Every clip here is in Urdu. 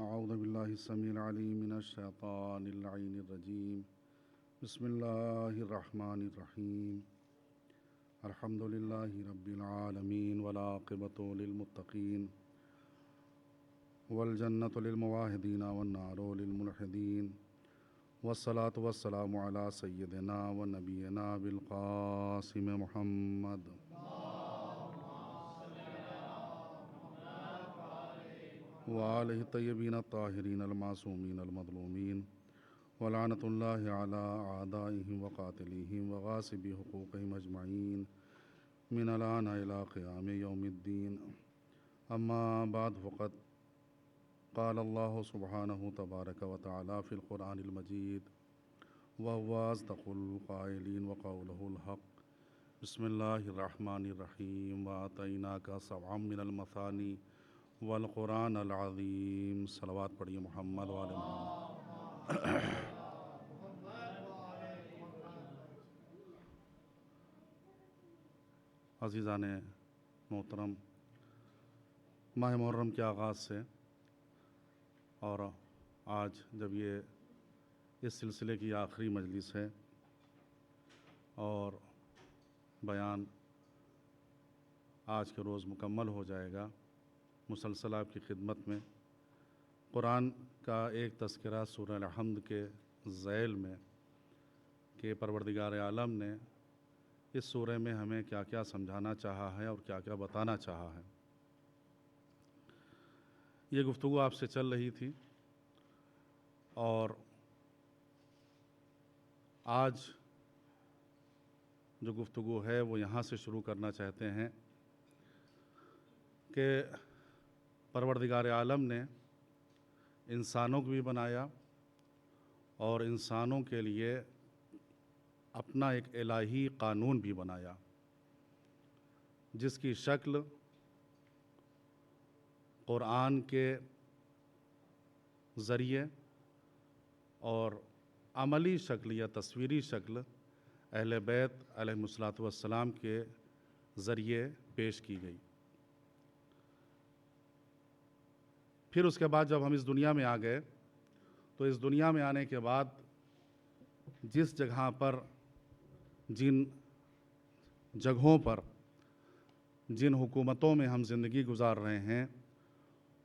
اعوذ باللہ السمیع العلیم من الشیطان اللعین الرجیم بسم اللہ الرحمن الرحیم الحمد للہ رب العالمین والعاقبۃ للمتقین والجنۃ للموحدین والنار للملحدین والصلاة والسلام علی سیدنا و نبینا بالقاسم محمد وآلہ الطیبین الطاہرین المعصومین المظلومین ولعنۃ اللہ علی اعدائہم وقاتلیہم وغاصبی حقوقہم اجمعین من الآن الی قیام یوم الدین اما بعد فقد قال اللہ سبحانہ تبارک و تعالی فی القرآن المجید وهو اصدق القائلین وقولہ الحق بسم اللہ الرحمن الرحیم وآتیناک سبعا من المثانی والقرآن العظیم صلوات پڑھیے محمد وآل محمد۔ عزیزان محترم، ماہ محرم کے آغاز سے اور آج جب یہ اس سلسلے کی آخری مجلس ہے اور بیان آج کے روز مکمل ہو جائے گا، مسلسل آپ کی خدمت میں قرآن کا ایک تذکرہ سورہ الحمد کے ذیل میں کہ پروردگار عالم نے اس سورہ میں ہمیں کیا کیا سمجھانا چاہا ہے اور کیا کیا بتانا چاہا ہے، یہ گفتگو آپ سے چل رہی تھی۔ اور آج جو گفتگو ہے وہ یہاں سے شروع کرنا چاہتے ہیں کہ پروردگار عالم نے انسانوں کو بھی بنایا اور انسانوں کے لیے اپنا ایک الہی قانون بھی بنایا، جس کی شکل قرآن کے ذریعے اور عملی شکل یا تصویری شکل اہل بیت علیہم الصلاۃ والسلام کے ذریعے پیش کی گئی۔ پھر اس کے بعد جب ہم اس دنیا میں آ گئے تو اس دنیا میں آنے کے بعد جس جگہ پر جن جگہوں پر جن حکومتوں میں ہم زندگی گزار رہے ہیں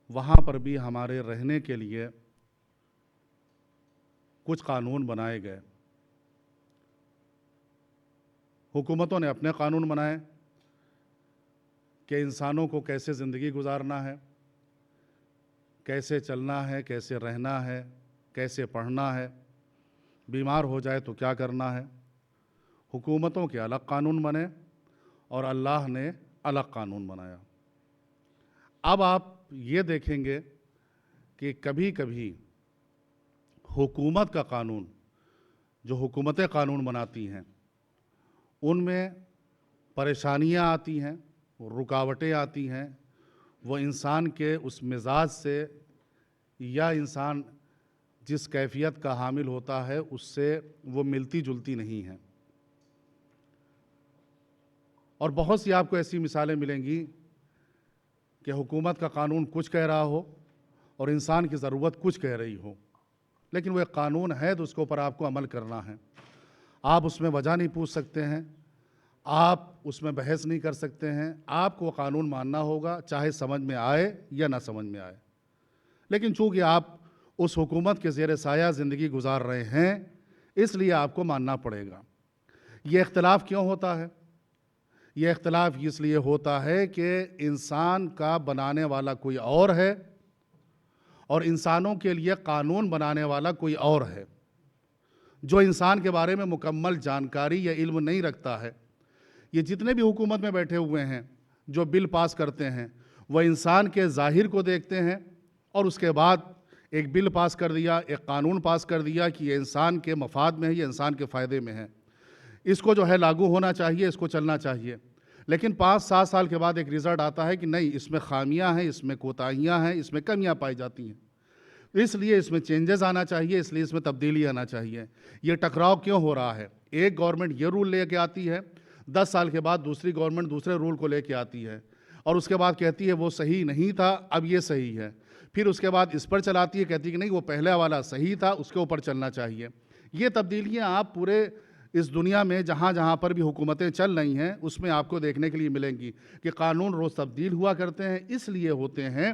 وہاں پر بھی ہمارے رہنے کے لیے کچھ قانون بنائے گئے۔ حکومتوں نے اپنے قانون بنائے کہ انسانوں کو کیسے زندگی گزارنا ہے، کیسے چلنا ہے، کیسے رہنا ہے، کیسے پڑھنا ہے، بیمار ہو جائے تو کیا کرنا ہے۔ حکومتوں کے الگ قانون بنے اور اللہ نے الگ قانون بنایا۔ اب آپ یہ دیکھیں گے کہ کبھی کبھی حکومت کا قانون، جو حکومتیں قانون بناتی ہیں، ان میں پریشانیاں آتی ہیں، رکاوٹیں آتی ہیں، وہ انسان کے اس مزاج سے یا انسان جس کیفیت کا حامل ہوتا ہے اس سے وہ ملتی جلتی نہیں ہیں۔ اور بہت سی آپ کو ایسی مثالیں ملیں گی کہ حکومت کا قانون کچھ کہہ رہا ہو اور انسان کی ضرورت کچھ کہہ رہی ہو، لیکن وہ ایک قانون ہے تو اس کے اوپر آپ کو عمل کرنا ہے۔ آپ اس میں وجہ نہیں پوچھ سکتے ہیں، آپ اس میں بحث نہیں کر سکتے ہیں، آپ کو قانون ماننا ہوگا، چاہے سمجھ میں آئے یا نہ سمجھ میں آئے۔ لیکن چونکہ آپ اس حکومت کے زیر سایہ زندگی گزار رہے ہیں اس لیے آپ کو ماننا پڑے گا۔ یہ اختلاف کیوں ہوتا ہے؟ یہ اختلاف اس لیے ہوتا ہے کہ انسان کا بنانے والا کوئی اور ہے اور انسانوں کے لیے قانون بنانے والا کوئی اور ہے۔ جو انسان کے بارے میں مکمل جانکاری یا علم نہیں رکھتا ہے، یہ جتنے بھی حکومت میں بیٹھے ہوئے ہیں جو بل پاس کرتے ہیں وہ انسان کے ظاہر کو دیکھتے ہیں اور اس کے بعد ایک بل پاس کر دیا، ایک قانون پاس کر دیا کہ یہ انسان کے مفاد میں ہے، یہ انسان کے فائدے میں ہے، اس کو جو ہے لاگو ہونا چاہیے، اس کو چلنا چاہیے۔ لیکن 5-7 سال کے بعد ایک رزلٹ آتا ہے کہ نہیں، اس میں خامیاں ہیں، اس میں کوتاہیاں ہیں، اس میں کمیاں پائی جاتی ہیں، اس لیے اس میں چینجز آنا چاہیے، اس لیے اس میں تبدیلی آنا چاہیے۔ یہ ٹکراؤ کیوں ہو رہا ہے؟ ایک گورنمنٹ یہ رول لے کے آتی ہے، 10 سال کے بعد دوسری گورنمنٹ دوسرے رول کو لے کے آتی ہے، اور اس کے بعد کہتی ہے وہ صحیح نہیں تھا، اب یہ صحیح ہے، پھر اس کے بعد اس پر چلاتی ہے، کہتی ہے کہ نہیں وہ پہلا والا صحیح تھا، اس کے اوپر چلنا چاہیے۔ یہ تبدیلیاں آپ پورے اس دنیا میں جہاں جہاں پر بھی حکومتیں چل رہی ہیں اس میں آپ کو دیکھنے کے لیے ملیں گی کہ قانون روز تبدیل ہوا کرتے ہیں، اس لیے ہوتے ہیں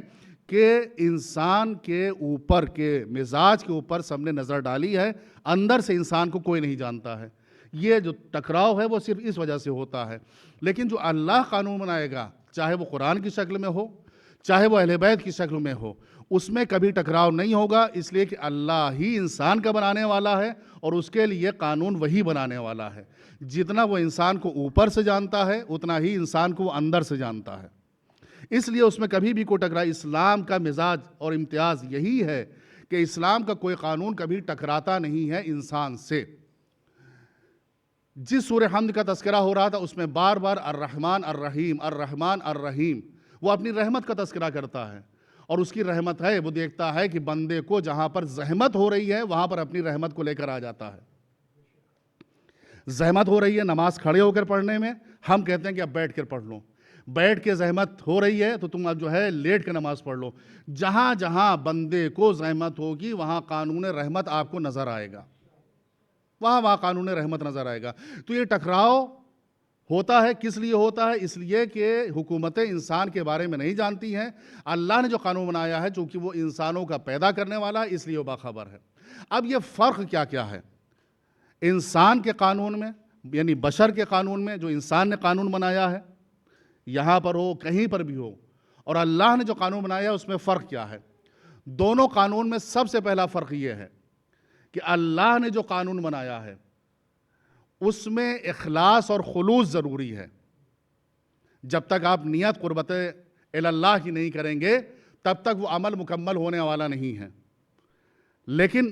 کہ انسان کے اوپر کے مزاج کے اوپر سب نے نظر ڈالی ہے، اندر سے انسان کو کوئی نہیں جانتا ہے۔ یہ جو ٹکراؤ ہے وہ صرف اس وجہ سے ہوتا ہے، لیکن جو اللہ قانون بنائے گا، چاہے وہ قرآن کی شکل میں ہو، چاہے وہ اہل بیت کی شکل میں ہو، اس میں کبھی ٹکراؤ نہیں ہوگا، اس لیے کہ اللہ ہی انسان کا بنانے والا ہے اور اس کے لیے قانون وہی بنانے والا ہے۔ جتنا وہ انسان کو اوپر سے جانتا ہے اتنا ہی انسان کو وہ اندر سے جانتا ہے، اس لیے اس میں کبھی بھی کوئی ٹکراؤ۔ اسلام کا مزاج اور امتیاز یہی ہے کہ اسلام کا کوئی قانون کبھی ٹکراتا نہیں ہے انسان سے۔ جس سورہ حمد کا تذکرہ ہو رہا تھا اس میں بار بار الرحمن الرحیم الرحمن الرحیم، وہ اپنی رحمت کا تذکرہ کرتا ہے، اور اس کی رحمت ہے، وہ دیکھتا ہے کہ بندے کو جہاں پر زحمت ہو رہی ہے وہاں پر اپنی رحمت کو لے کر آ جاتا ہے۔ زحمت ہو رہی ہے نماز کھڑے ہو کر پڑھنے میں، ہم کہتے ہیں کہ اب بیٹھ کر پڑھ لو۔ بیٹھ کے زحمت ہو رہی ہے تو تم اب جو ہے لیٹ کے نماز پڑھ لو۔ جہاں جہاں بندے کو زحمت ہوگی وہاں قانون رحمت آپ کو نظر آئے گا، وہاں قانون رحمت نظر آئے گا۔ تو یہ ٹکراؤ ہوتا ہے، کس لیے ہوتا ہے؟ اس لیے کہ حکومتیں انسان کے بارے میں نہیں جانتی ہیں۔ اللہ نے جو قانون بنایا ہے چونکہ وہ انسانوں کا پیدا کرنے والا ہے اس لیے وہ باخبر ہے۔ اب یہ فرق کیا کیا ہے انسان کے قانون میں، یعنی بشر کے قانون میں، جو انسان نے قانون بنایا ہے، یہاں پر ہو کہیں پر بھی ہو، اور اللہ نے جو قانون بنایا ہے اس میں فرق کیا ہے؟ دونوں قانون میں سب سے پہلا فرق یہ ہے کہ اللہ نے جو قانون بنایا ہے اس میں اخلاص اور خلوص ضروری ہے۔ جب تک آپ نیت قربت اللہ کی نہیں کریں گے تب تک وہ عمل مکمل ہونے والا نہیں ہے۔ لیکن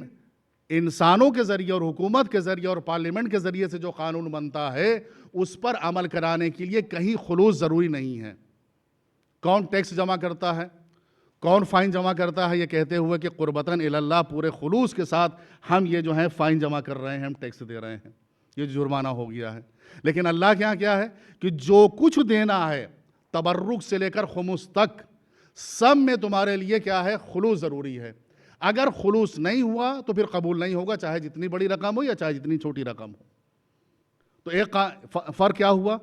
انسانوں کے ذریعے اور حکومت کے ذریعے اور پارلیمنٹ کے ذریعے سے جو قانون بنتا ہے اس پر عمل کرانے کے لیے کہیں خلوص ضروری نہیں ہے۔ کون ٹیکس جمع کرتا ہے، کون فائن جمع کرتا ہے، یہ کہتے ہوئے کہ قربتاً اللہ پورے خلوص کے ساتھ ہم یہ جو ہے فائن جمع کر رہے ہیں، ہم ٹیکس دے رہے ہیں، یہ جرمانہ ہو گیا ہے۔ لیکن اللہ کے یہاں کیا ہے کہ جو کچھ دینا ہے تبرک سے لے کر خمس تک سب میں تمہارے لیے کیا ہے؟ خلوص ضروری ہے۔ اگر خلوص نہیں ہوا تو پھر قبول نہیں ہوگا، چاہے جتنی بڑی رقم ہو یا چاہے جتنی چھوٹی رقم ہو۔ تو ایک فرق کیا ہوا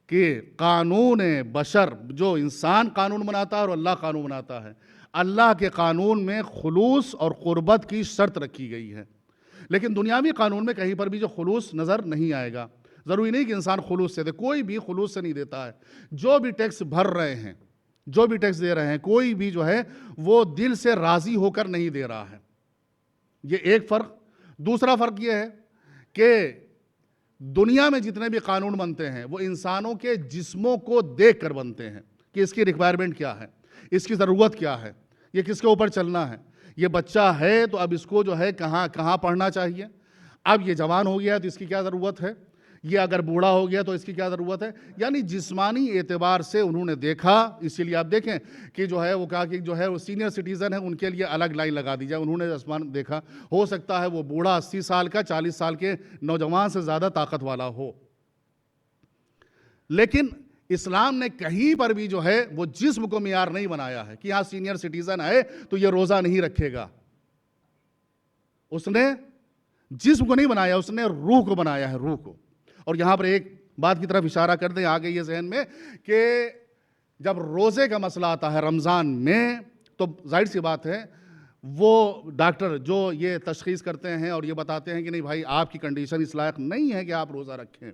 کہ قانون بشر، جو انسان قانون بناتا ہے اور اللہ قانون بناتا ہے، اللہ کے قانون میں خلوص اور قربت کی شرط رکھی گئی ہے، لیکن دنیاوی قانون میں کہیں پر بھی جو خلوص نظر نہیں آئے گا۔ ضروری نہیں کہ انسان خلوص سے دے، کوئی بھی خلوص سے نہیں دیتا ہے۔ جو بھی ٹیکس بھر رہے ہیں، جو بھی ٹیکس دے رہے ہیں، کوئی بھی جو ہے وہ دل سے راضی ہو کر نہیں دے رہا ہے۔ یہ ایک فرق۔ دوسرا فرق یہ ہے کہ دنیا میں جتنے بھی قانون بنتے ہیں وہ انسانوں کے جسموں کو دیکھ کر بنتے ہیں کہ اس کی ریکوائرمنٹ کیا ہے، اس کی ضرورت کیا ہے، یہ کس کے اوپر چلنا ہے۔ یہ بچہ ہے تو اب اس کو جو ہے کہاں کہاں پڑھنا چاہیے، اب یہ جوان ہو گیا تو اس کی کیا ضرورت ہے، یہ اگر بوڑھا ہو گیا تو اس کی کیا ضرورت ہے۔ یعنی جسمانی اعتبار سے انہوں نے دیکھا، اسی لیے آپ دیکھیں کہ جو ہے وہ کہا کہ جو ہے وہ سینئر سٹیزن ہیں ان کے لیے الگ لائن لگا دی جائے۔ انہوں نے آسمان دیکھا، ہو سکتا ہے وہ بوڑھا 80 سال کا 40 سال کے نوجوان سے زیادہ طاقت والا ہو، لیکن اسلام نے کہیں پر بھی جو ہے وہ جسم کو معیار نہیں بنایا ہے کہ یہاں سینئر سٹیزن ہے تو یہ روزہ نہیں رکھے گا۔ اس نے جسم کو نہیں بنایا، اس نے روح کو بنایا ہے، روح کو۔ اور یہاں پر ایک بات کی طرف اشارہ کر دیں، آگے یہ ذہن میں کہ جب روزے کا مسئلہ آتا ہے رمضان میں تو ظاہر سی بات ہے وہ ڈاکٹر جو یہ تشخیص کرتے ہیں اور یہ بتاتے ہیں کہ نہیں بھائی آپ کی کنڈیشن اس لائق نہیں ہے کہ آپ روزہ رکھیں،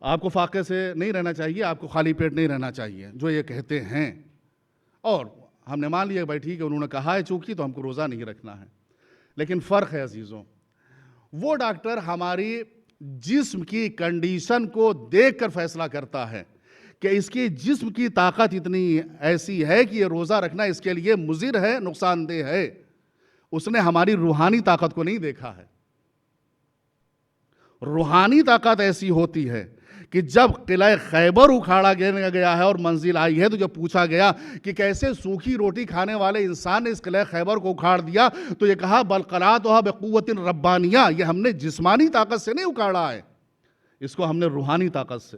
آپ کو فاقے سے نہیں رہنا چاہیے، آپ کو خالی پیٹ نہیں رہنا چاہیے، جو یہ کہتے ہیں، اور ہم نے مان لیا بھائی ٹھیک ہے انہوں نے کہا ہے چونکہ تو ہم کو روزہ نہیں رکھنا ہے۔ لیکن فرق ہے عزیزوں، وہ ڈاکٹر ہماری جسم کی کنڈیشن کو دیکھ کر فیصلہ کرتا ہے کہ اس کی جسم کی طاقت اتنی ایسی ہے کہ یہ روزہ رکھنا اس کے لیے مضر ہے، نقصان دہ ہے۔ اس نے ہماری روحانی طاقت کو نہیں دیکھا ہے۔ روحانی طاقت ایسی ہوتی ہے کہ جب قلعہ خیبر اکھاڑا گیا ہے اور منزل آئی ہے تو جب پوچھا گیا کہ کیسے سوکھی روٹی کھانے والے انسان نے اس قلعہ خیبر کو اکھاڑ دیا، تو یہ کہا بل قلعتها بقوت ربانیہ، یہ ہم نے جسمانی طاقت سے نہیں اکھاڑا ہے، اس کو ہم نے روحانی طاقت سے۔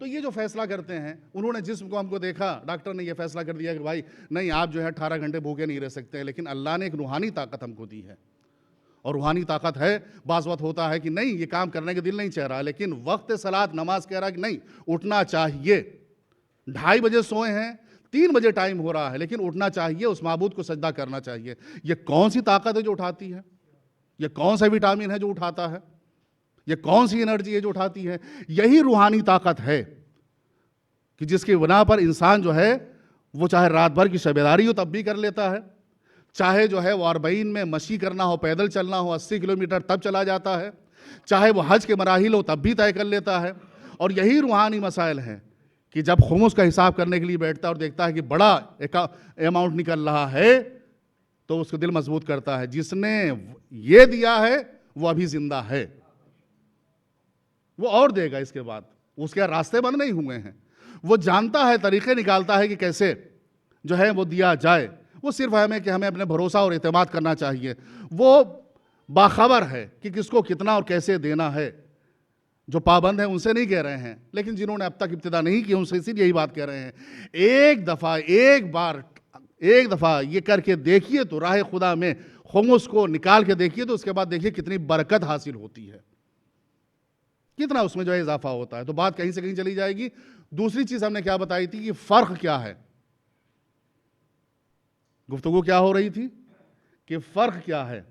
تو یہ جو فیصلہ کرتے ہیں، انہوں نے جسم کو ہم کو دیکھا، ڈاکٹر نے یہ فیصلہ کر دیا کہ بھائی نہیں آپ جو ہے 18 گھنٹے بھوکے نہیں رہ سکتے، لیکن اللہ نے ایک روحانی طاقت ہم کو دی ہے، اور روحانی طاقت ہے، بعض وقت ہوتا ہے کہ نہیں یہ کام کرنے کے دل نہیں چاہ رہا، لیکن وقت صلاۃ نماز کہہ رہا کہ نہیں اٹھنا چاہیے، 2:30 بجے سوئے ہیں، 3 بجے ٹائم ہو رہا ہے، لیکن اٹھنا چاہیے، اس معبود کو سجدہ کرنا چاہیے۔ یہ کون سی طاقت ہے جو اٹھاتی ہے؟ یہ کون سا وٹامن ہے جو اٹھاتا ہے؟ یہ کون سی انرجی ہے جو اٹھاتی ہے؟ یہی روحانی طاقت ہے کہ جس کی بنا پر انسان جو ہے وہ چاہے رات بھر کی شب بیداری ہو تب بھی کر لیتا ہے، چاہے جو ہے وہ 40 میں مشی کرنا ہو، پیدل چلنا ہو 80 کلومیٹر تب چلا جاتا ہے، چاہے وہ حج کے مراحل ہو تب بھی طے کر لیتا ہے۔ اور یہی روحانی مسائل ہیں کہ جب خمس کا حساب کرنے کے لیے بیٹھتا ہے اور دیکھتا ہے کہ بڑا اماؤنٹ نکل رہا ہے تو اس کو دل مضبوط کرتا ہے، جس نے یہ دیا ہے وہ ابھی زندہ ہے، وہ اور دے گا اس کے بعد، اس کے راستے بند نہیں ہوئے ہیں، وہ جانتا ہے، طریقے نکالتا ہے کہ کیسے جو ہے وہ دیا جائے۔ وہ صرف ہمیں کہ ہمیں اپنے بھروسہ اور اعتماد کرنا چاہیے، وہ باخبر ہے کہ کس کو کتنا اور کیسے دینا ہے۔ جو پابند ہیں ان سے نہیں کہہ رہے ہیں، لیکن جنہوں نے اب تک ابتدا نہیں کی ان سے اسی لیے یہی بات کہہ رہے ہیں، ایک دفعہ یہ کر کے دیکھیے تو راہ خدا میں خمس کو نکال کے دیکھیے تو اس کے بعد دیکھیے کتنی برکت حاصل ہوتی ہے، کتنا اس میں جو ہے اضافہ ہوتا ہے۔ تو بات کہیں سے کہیں چلی جائے گی۔ دوسری چیز ہم نے کیا بتائی تھی کہ فرق کیا ہے، گفتگو کیا ہو رہی تھی کہ فرق کیا ہے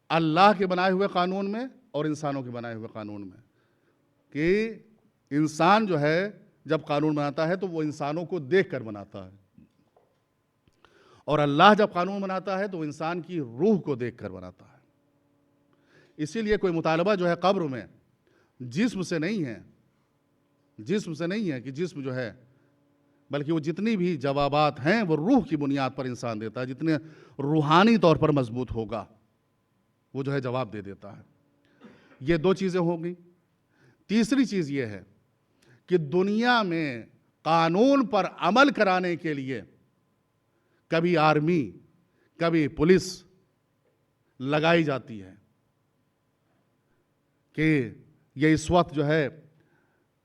اللہ کے بنائے ہوئے قانون میں اور انسانوں کے بنائے ہوئے قانون میں، کہ انسان جو ہے جب قانون بناتا ہے تو وہ انسانوں کو دیکھ کر بناتا ہے، اور اللہ جب قانون بناتا ہے تو وہ انسان کی روح کو دیکھ کر بناتا ہے۔ اسی لیے کوئی مطالبہ جو ہے قبر میں جسم سے نہیں ہے کہ جسم جو ہے، بلکہ وہ جتنی بھی جوابات ہیں وہ روح کی بنیاد پر انسان دیتا ہے، جتنے روحانی طور پر مضبوط ہوگا وہ جو ہے جواب دے دیتا ہے۔ یہ 2 چیزیں ہوں گی۔ تیسری چیز یہ ہے کہ دنیا میں قانون پر عمل کرانے کے لیے کبھی آرمی کبھی پولیس لگائی جاتی ہے کہ یہ اس وقت جو ہے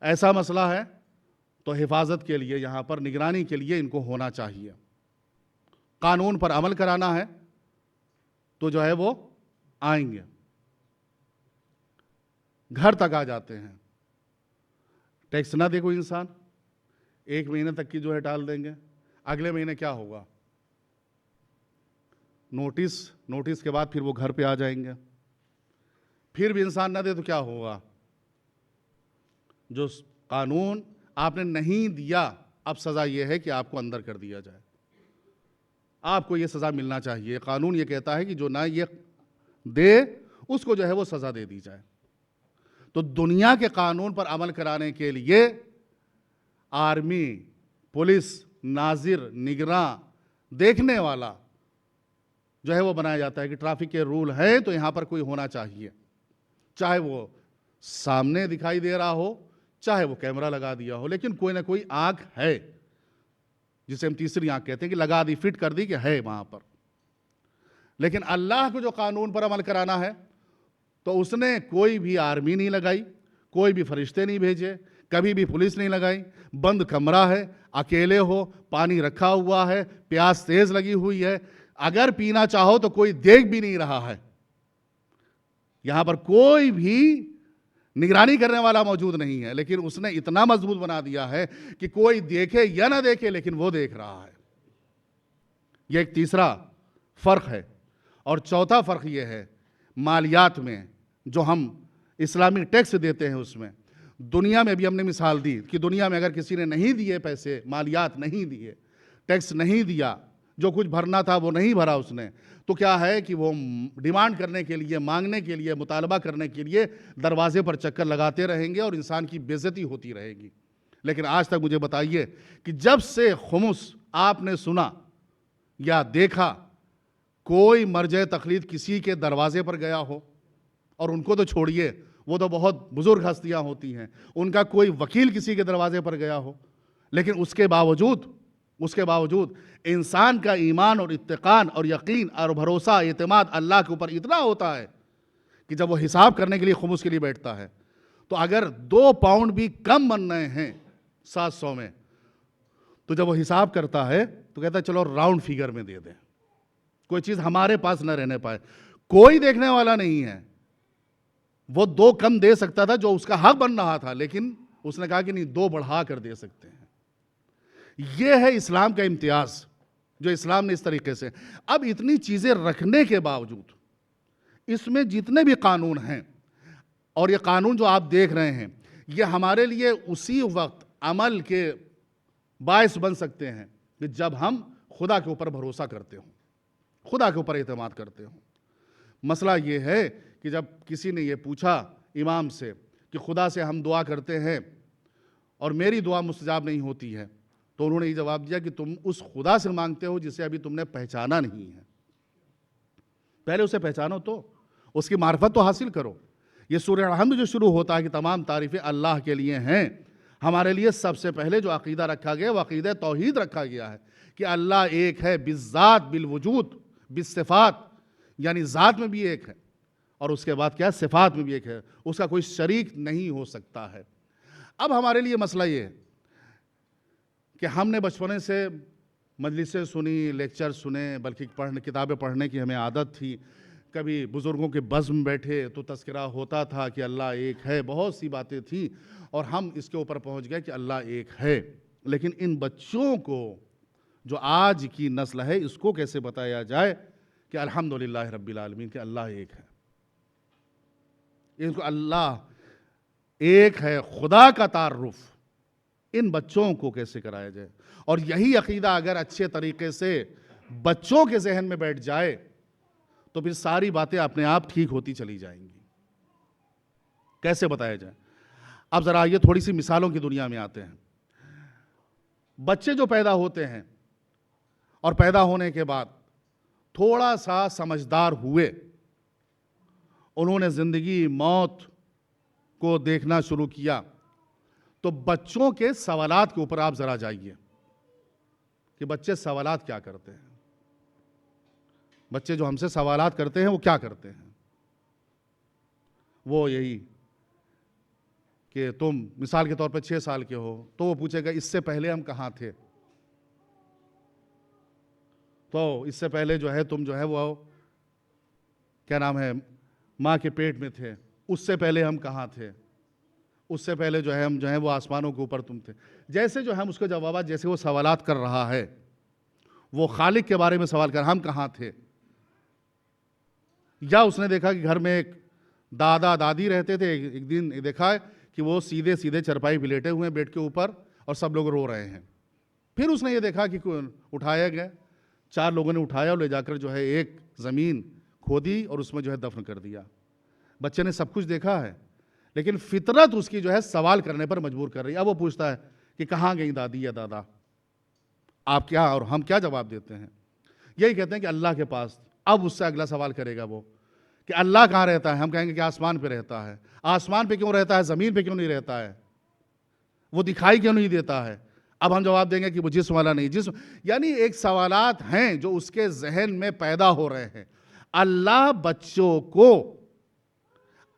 ایسا مسئلہ ہے تو حفاظت کے لیے، یہاں پر نگرانی کے لیے ان کو ہونا چاہیے، قانون پر عمل کرانا ہے تو جو ہے وہ آئیں گے، گھر تک آ جاتے ہیں، ٹیکس نہ دے کوئی انسان 1 مہینے تک کی جو ہے ٹال دیں گے، اگلے مہینے کیا ہوگا، نوٹس کے بعد پھر وہ گھر پہ آ جائیں گے، پھر بھی انسان نہ دے تو کیا ہوگا، جو قانون آپ نے نہیں دیا اب سزا یہ ہے کہ آپ کو اندر کر دیا جائے، آپ کو یہ سزا ملنا چاہیے۔ قانون یہ کہتا ہے کہ جو نہ یہ دے اس کو جو ہے وہ سزا دے دی جائے۔ تو دنیا کے قانون پر عمل کرانے کے لیے آرمی، پولیس، ناظر، نگراں، دیکھنے والا جو ہے وہ بنایا جاتا ہے کہ ٹریفک کے رول ہیں تو یہاں پر کوئی ہونا چاہیے، چاہے وہ سامنے دکھائی دے رہا ہو، چاہے وہ کیمرہ لگا دیا ہو، لیکن کوئی نہ کوئی آنکھ ہے، جسے ہم تیسری آنکھ کہتے ہیں، کہ لگا دی، فٹ کر دی کہ ہے وہاں پر۔ لیکن اللہ کو جو قانون پر عمل کرانا ہے تو اس نے کوئی بھی آرمی نہیں لگائی، کوئی بھی فرشتے نہیں بھیجے، کبھی بھی پولیس نہیں لگائی، بند کمرہ ہے، اکیلے ہو، پانی رکھا ہوا ہے، پیاس تیز لگی ہوئی ہے، اگر پینا چاہو تو کوئی دیکھ بھی نہیں رہا ہے، یہاں پر کوئی بھی نگرانی کرنے والا موجود نہیں ہے، لیکن اس نے اتنا مضبوط بنا دیا ہے کہ کوئی دیکھے یا نہ دیکھے لیکن وہ دیکھ رہا ہے۔ یہ ایک تیسرا فرق ہے۔ اور چوتھا فرق یہ ہے مالیات میں، جو ہم اسلامی ٹیکس دیتے ہیں اس میں، دنیا میں بھی ہم نے مثال دی کہ دنیا میں اگر کسی نے نہیں دیے پیسے، مالیات نہیں دیے، ٹیکس نہیں دیا، جو کچھ بھرنا تھا وہ نہیں بھرا اس نے، تو کیا ہے کہ وہ ڈیمانڈ کرنے کے لیے، مانگنے کے لیے، مطالبہ کرنے کے لیے دروازے پر چکر لگاتے رہیں گے اور انسان کی بے عزتی ہوتی رہے گی۔ لیکن آج تک مجھے بتائیے کہ جب سے خمس آپ نے سنا یا دیکھا، کوئی مرجع تقلید کسی کے دروازے پر گیا ہو، اور ان کو تو چھوڑیے، وہ تو بہت بزرگ ہستیاں ہوتی ہیں، ان کا کوئی وکیل کسی کے دروازے پر گیا ہو، لیکن اس کے باوجود انسان کا ایمان اور اتقان اور یقین اور بھروسہ، اعتماد اللہ کے اوپر اتنا ہوتا ہے کہ جب وہ حساب کرنے کے لیے خمس کے لیے بیٹھتا ہے تو اگر 2 پاؤنڈ بھی کم بن رہے ہیں 700 میں، تو جب وہ حساب کرتا ہے تو کہتا ہے چلو راؤنڈ فیگر میں دے دیں، کوئی چیز ہمارے پاس نہ رہنے پائے. کوئی دیکھنے والا نہیں ہے. وہ 2 کم دے سکتا تھا جو اس کا حق بن رہا تھا، لیکن اس نے کہا کہ نہیں 2 بڑھا کر دے سکتے ہیں. یہ ہے اسلام کا امتیاز جو اسلام نے اس طریقے سے. اب اتنی چیزیں رکھنے کے باوجود اس میں جتنے بھی قانون ہیں، اور یہ قانون جو آپ دیکھ رہے ہیں، یہ ہمارے لیے اسی وقت عمل کے باعث بن سکتے ہیں کہ جب ہم خدا کے اوپر بھروسہ کرتے ہوں، خدا کے اوپر اعتماد کرتے ہوں. مسئلہ یہ ہے کہ جب کسی نے یہ پوچھا امام سے کہ خدا سے ہم دعا کرتے ہیں اور میری دعا مستجاب نہیں ہوتی ہے، تو انہوں نے یہ جواب دیا کہ تم اس خدا سے مانگتے ہو جسے ابھی تم نے پہچانا نہیں ہے. پہلے اسے پہچانو، تو اس کی معرفت تو حاصل کرو. یہ سورہ الحمد جو شروع ہوتا ہے کہ تمام تعریفیں اللہ کے لیے ہیں، ہمارے لیے سب سے پہلے جو عقیدہ رکھا گیا وہ عقیدہ توحید رکھا گیا ہے کہ اللہ ایک ہے، بالذات، بالوجود، بالصفات، یعنی ذات میں بھی ایک ہے، اور اس کے بعد کیا ہے، صفات میں بھی ایک ہے، اس کا کوئی شریک نہیں ہو سکتا ہے. اب ہمارے لیے مسئلہ یہ ہے کہ ہم نے بچپنے سے مجلسیں سنی، لیکچر سنے، بلکہ کتابیں پڑھنے کی ہمیں عادت تھی. کبھی بزرگوں کے بزم بیٹھے تو تذکرہ ہوتا تھا کہ اللہ ایک ہے، بہت سی باتیں تھیں، اور ہم اس کے اوپر پہنچ گئے کہ اللہ ایک ہے. لیکن ان بچوں کو جو آج کی نسل ہے اس کو کیسے بتایا جائے کہ الحمدللہ رب العالمین کہ اللہ ایک ہے. ان کو اللہ ایک ہے، خدا کا تعارف ان بچوں کو کیسے کرایا جائے؟ اور یہی عقیدہ اگر اچھے طریقے سے بچوں کے ذہن میں بیٹھ جائے تو پھر ساری باتیں اپنے آپ ٹھیک ہوتی چلی جائیں گی. کیسے بتایا جائے؟ اب ذرا یہ تھوڑی سی مثالوں کی دنیا میں آتے ہیں. بچے جو پیدا ہوتے ہیں اور پیدا ہونے کے بعد تھوڑا سا سمجھدار ہوئے، انہوں نے زندگی موت کو دیکھنا شروع کیا، تو بچوں کے سوالات کے اوپر آپ ذرا جائیے کہ بچے سوالات کیا کرتے ہیں. بچے جو ہم سے سوالات کرتے ہیں وہ کیا کرتے ہیں؟ وہ یہی کہ تم مثال کے طور پہ 6 سال کے ہو تو وہ پوچھے گا اس سے پہلے ہم کہاں تھے؟ تو اس سے پہلے جو ہے تم جو ہے وہ کیا نام ہے ماں کے پیٹ میں تھے، اس سے پہلے ہم کہاں تھے؟ اس سے پہلے جو ہے ہم جو ہے وہ آسمانوں کے اوپر تم تھے. جیسے جو ہم اس کے جوابات، جیسے وہ سوالات کر رہا ہے، وہ خالق کے بارے میں سوال کر ہم کہاں تھے. یا اس نے دیکھا کہ گھر میں ایک دادا دادی رہتے تھے، ایک دن دیکھا کہ وہ سیدھے سیدھے چرپائی پہ لیٹے ہوئے ہیں بیڈ کے اوپر اور سب لوگ رو رہے ہیں. پھر اس نے یہ دیکھا کہ اٹھایا گیا، 4 لوگوں نے اٹھایا اور لے جا کر جو ہے ایک زمین کھودی اور اس میں جو ہے دفن کر دیا. بچے نے سب کچھ دیکھا ہے، لیکن فطرت اس کی جو ہے سوال کرنے پر مجبور کر رہی ہے. اب وہ پوچھتا ہے کہ کہاں گئی دادی یا دادا؟ آپ کیا اور ہم کیا جواب دیتے ہیں؟ یہی کہتے ہیں کہ اللہ کے پاس. اب اس سے اگلا سوال کرے گا وہ کہ اللہ کہاں رہتا ہے؟ ہم کہیں گے کہ آسمان پہ رہتا ہے. آسمان پہ کیوں رہتا ہے؟ زمین پہ کیوں نہیں رہتا ہے؟ وہ دکھائی کیوں نہیں دیتا ہے؟ اب ہم جواب دیں گے کہ وہ جسم والا نہیں. جسم یعنی ایک سوالات ہیں جو اس کے ذہن میں پیدا ہو رہے ہیں. اللہ بچوں کو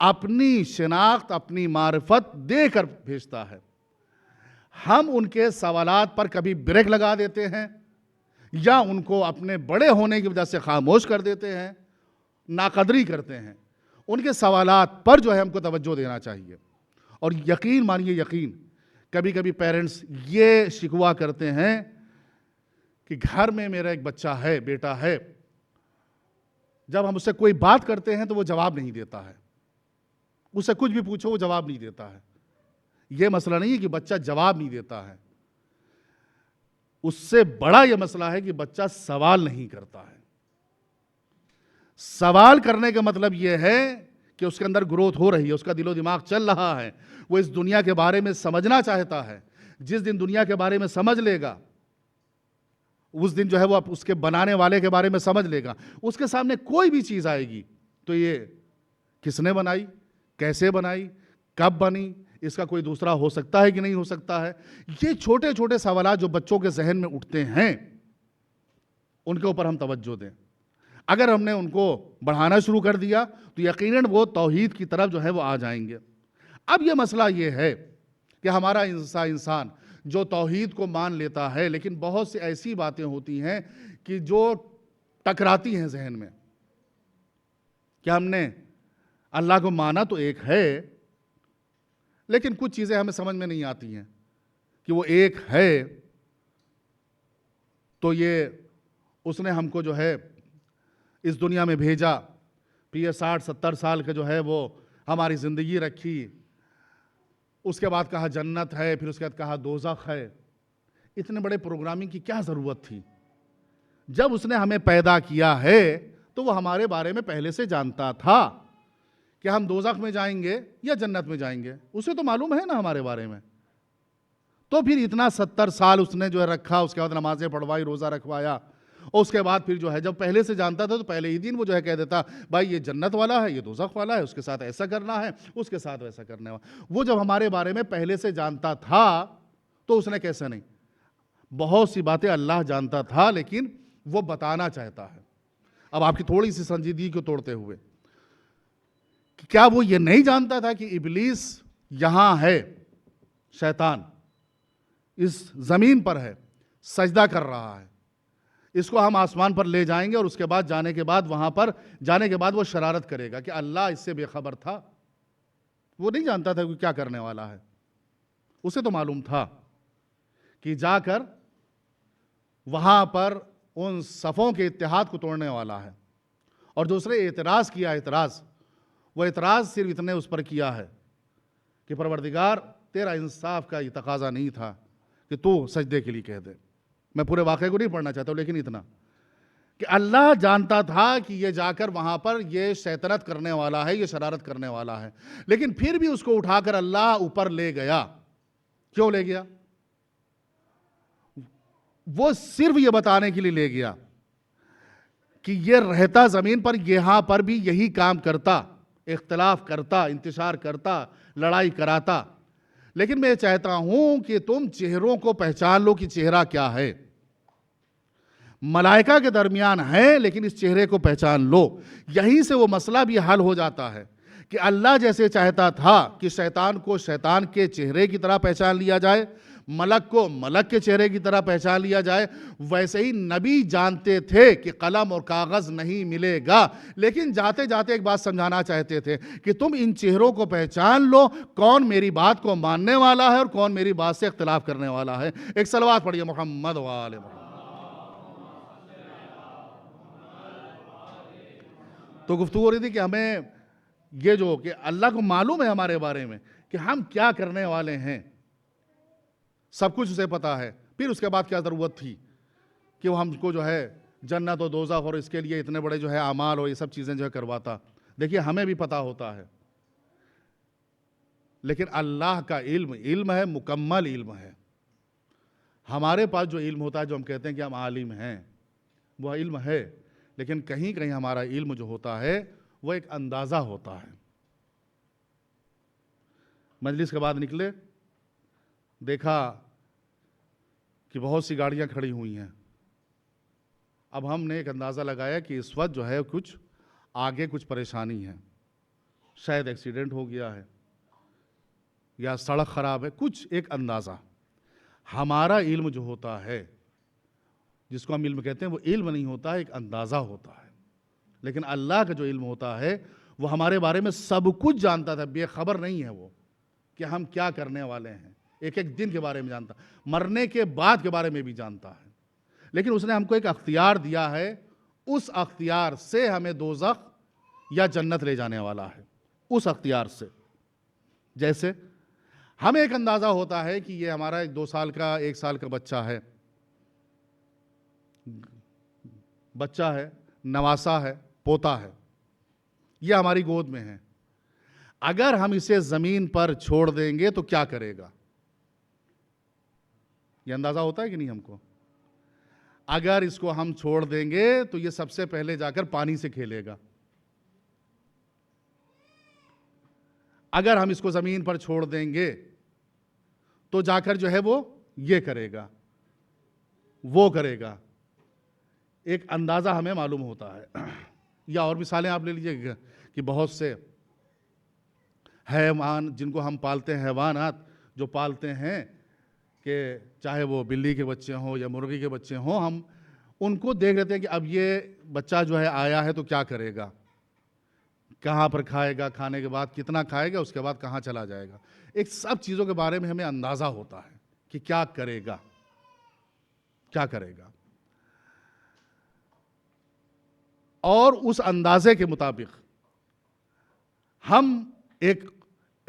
اپنی شناخت، اپنی معرفت دے کر بھیجتا ہے. ہم ان کے سوالات پر کبھی بریک لگا دیتے ہیں یا ان کو اپنے بڑے ہونے کی وجہ سے خاموش کر دیتے ہیں، ناقدری کرتے ہیں. ان کے سوالات پر جو ہے ہم کو توجہ دینا چاہیے. اور یقین مانیے یقین، کبھی کبھی پیرنٹس یہ شکوہ کرتے ہیں کہ گھر میں میرا ایک بچہ ہے، بیٹا ہے، جب ہم اس سے کوئی بات کرتے ہیں تو وہ جواب نہیں دیتا ہے. اس سے کچھ بھی پوچھو وہ جواب نہیں دیتا ہے. یہ مسئلہ نہیں ہے کہ بچہ جواب نہیں دیتا ہے، اس سے بڑا یہ مسئلہ ہے کہ بچہ سوال نہیں کرتا ہے. سوال کرنے کا مطلب یہ ہے کہ اس کے اندر گروتھ ہو رہی ہے، اس کا دل و دماغ چل رہا ہے، وہ اس دنیا کے بارے میں سمجھنا چاہتا ہے. جس دن دنیا کے بارے میں سمجھ لے گا اس دن جو ہے وہ اس کے بنانے والے کے بارے میں سمجھ لے گا. اس کے سامنے کوئی بھی چیز آئے گی تو یہ کس نے بنائی، کیسے بنائی، کب بنی، اس کا کوئی دوسرا ہو سکتا ہے کہ نہیں ہو سکتا ہے. یہ چھوٹے چھوٹے سوالات جو بچوں کے ذہن میں اٹھتے ہیں ان کے اوپر ہم توجہ دیں. اگر ہم نے ان کو بڑھانا شروع کر دیا تو یقیناً وہ توحید کی طرف جو ہے وہ آ جائیں گے. اب یہ مسئلہ یہ ہے کہ ہمارا انسان جو توحید کو مان لیتا ہے، لیکن بہت سی ایسی باتیں ہوتی ہیں کہ جو ٹکراتی ہیں ذہن میں، کہ ہم نے اللہ کو مانا تو ایک ہے، لیکن کچھ چیزیں ہمیں سمجھ میں نہیں آتی ہیں کہ وہ ایک ہے تو یہ اس نے ہم کو جو ہے اس دنیا میں بھیجا، پھر یہ 60-70 سال کا جو ہے وہ ہماری زندگی رکھی، اس کے بعد کہا جنت ہے، پھر اس کے بعد کہا دوزخ ہے۔ اتنے بڑے پروگرامنگ کی کیا ضرورت تھی؟ جب اس نے ہمیں پیدا کیا ہے تو وہ ہمارے بارے میں پہلے سے جانتا تھا کہ ہم دوزخ میں جائیں گے یا جنت میں جائیں گے، اسے تو معلوم ہے نا ہمارے بارے میں۔ تو پھر اتنا 70 سال اس نے جو ہے رکھا، اس کے بعد نمازیں پڑھوائی، روزہ رکھوایا، اور اس کے بعد پھر جو ہے جب پہلے سے جانتا تھا تو پہلے ہی دن وہ جو ہے کہہ دیتا بھائی یہ جنت والا ہے، یہ دوزخ والا ہے، اس کے ساتھ ایسا کرنا ہے، اس کے ساتھ ویسا کرنے والا۔ وہ جب ہمارے بارے میں پہلے سے جانتا تھا تو اس نے کیسے نہیں، بہت سی باتیں اللہ جانتا تھا لیکن وہ بتانا چاہتا ہے۔ اب آپ کی تھوڑی سی سنجیدگی کو توڑتے ہوئے، کیا وہ یہ نہیں جانتا تھا کہ ابلیس یہاں ہے، شیطان اس زمین پر ہے، سجدہ کر رہا ہے، اس کو ہم آسمان پر لے جائیں گے اور اس کے بعد جانے کے بعد وہاں پر جانے کے بعد وہ شرارت کرے گا؟ کہ اللہ اس سے بے خبر تھا؟ وہ نہیں جانتا تھا کہ کیا کرنے والا ہے، اسے تو معلوم تھا کہ جا کر وہاں پر ان صفوں کے اتحاد کو توڑنے والا ہے۔ اور دوسرے اعتراض کیا، وہ اعتراض صرف اتنے اس پر کیا ہے کہ پروردگار تیرا انصاف کا یہ تقاضا نہیں تھا کہ تو سجدے کے لیے کہہ دے۔ میں پورے واقعے کو نہیں پڑھنا چاہتا ہوں، لیکن اتنا کہ اللہ جانتا تھا کہ یہ جا کر وہاں پر یہ شیطنت کرنے والا ہے، یہ شرارت کرنے والا ہے، لیکن پھر بھی اس کو اٹھا کر اللہ اوپر لے گیا۔ کیوں لے گیا؟ وہ صرف یہ بتانے کے لیے لے گیا کہ یہ رہتا زمین پر، یہاں پر بھی یہی کام کرتا، اختلاف کرتا، انتشار کرتا، لڑائی کراتا، لیکن میں چاہتا ہوں کہ تم چہروں کو پہچان لو کہ چہرہ کیا ہے۔ ملائکہ کے درمیان ہے لیکن اس چہرے کو پہچان لو۔ یہیں سے وہ مسئلہ بھی حل ہو جاتا ہے کہ اللہ جیسے چاہتا تھا کہ شیطان کو شیطان کے چہرے کی طرح پہچان لیا جائے، ملک کو ملک کے چہرے کی طرح پہچان لیا جائے، ویسے ہی نبی جانتے تھے کہ قلم اور کاغذ نہیں ملے گا، لیکن جاتے جاتے ایک بات سمجھانا چاہتے تھے کہ تم ان چہروں کو پہچان لو، کون میری بات کو ماننے والا ہے اور کون میری بات سے اختلاف کرنے والا ہے۔ ایک صلوات پڑھیے محمد وآل محمد۔ تو گفتگو ہو رہی تھی کہ ہمیں یہ جو کہ اللہ کو معلوم ہے ہمارے بارے میں کہ ہم کیا کرنے والے ہیں، سب کچھ اسے پتا ہے، پھر اس کے بعد کیا ضرورت تھی کہ وہ ہم کو جو ہے جنت و دوزخ اور اس کے لیے اتنے بڑے جو ہے اعمال اور یہ سب چیزیں جو ہے کرواتا۔ دیکھیے ہمیں بھی پتا ہوتا ہے، لیکن اللہ کا علم ہے، مکمل علم ہے۔ ہمارے پاس جو علم ہوتا ہے، جو ہم کہتے ہیں کہ ہم عالم ہیں، وہ علم ہے، لیکن کہیں کہیں ہمارا علم جو ہوتا ہے وہ ایک اندازہ ہوتا ہے۔ مجلس کے بعد نکلے، دیکھا کہ بہت سی گاڑیاں کھڑی ہوئی ہیں۔ اب ہم نے ایک اندازہ لگایا کہ اس وقت جو ہے کچھ آگے کچھ پریشانی ہے، شاید ایکسیڈنٹ ہو گیا ہے یا سڑک خراب ہے، کچھ ایک اندازہ۔ ہمارا علم جو ہوتا ہے، جس کو ہم علم کہتے ہیں، وہ علم نہیں ہوتا ہے، ایک اندازہ ہوتا ہے۔ لیکن اللہ کا جو علم ہوتا ہے وہ ہمارے بارے میں سب کچھ جانتا تھا، بے خبر نہیں ہے وہ کہ ہم کیا کرنے والے ہیں، ایک ایک دن کے بارے میں جانتا، مرنے کے بعد کے بارے میں بھی جانتا ہے۔ لیکن اس نے ہم کو ایک اختیار دیا ہے، اس اختیار سے ہمیں دوزخ یا جنت لے جانے والا ہے، اس اختیار سے۔ جیسے ہمیں ایک اندازہ ہوتا ہے کہ یہ ہمارا 2 سال کا 1 سال کا بچہ ہے، نواسا ہے، پوتا ہے، یہ ہماری گود میں ہے۔ اگر ہم اسے زمین پر چھوڑ دیں گے تو کیا کرے گا؟ یہ اندازہ ہوتا ہے کہ نہیں ہم کو؟ اگر اس کو ہم چھوڑ دیں گے تو یہ سب سے پہلے جا کر پانی سے کھیلے گا۔ اگر ہم اس کو زمین پر چھوڑ دیں گے تو جا کر جو ہے وہ یہ کرے گا، وہ کرے گا۔ ایک اندازہ ہمیں معلوم ہوتا ہے۔ یا اور مثالیں آپ لے لیجئے کہ بہت سے حیوان جن کو ہم پالتے ہیں، حیوانات جو پالتے ہیں، کہ چاہے وہ بلی کے بچے ہوں یا مرغی کے بچے ہوں، ہم ان کو دیکھ لیتے ہیں کہ اب یہ بچہ جو ہے آیا ہے تو کیا کرے گا، کہاں پر کھائے گا، کھانے کے بعد کتنا کھائے گا، اس کے بعد کہاں چلا جائے گا۔ ایک سب چیزوں کے بارے میں ہمیں اندازہ ہوتا ہے کہ کیا کرے گا، کیا کرے گا، اور اس اندازے کے مطابق ہم ایک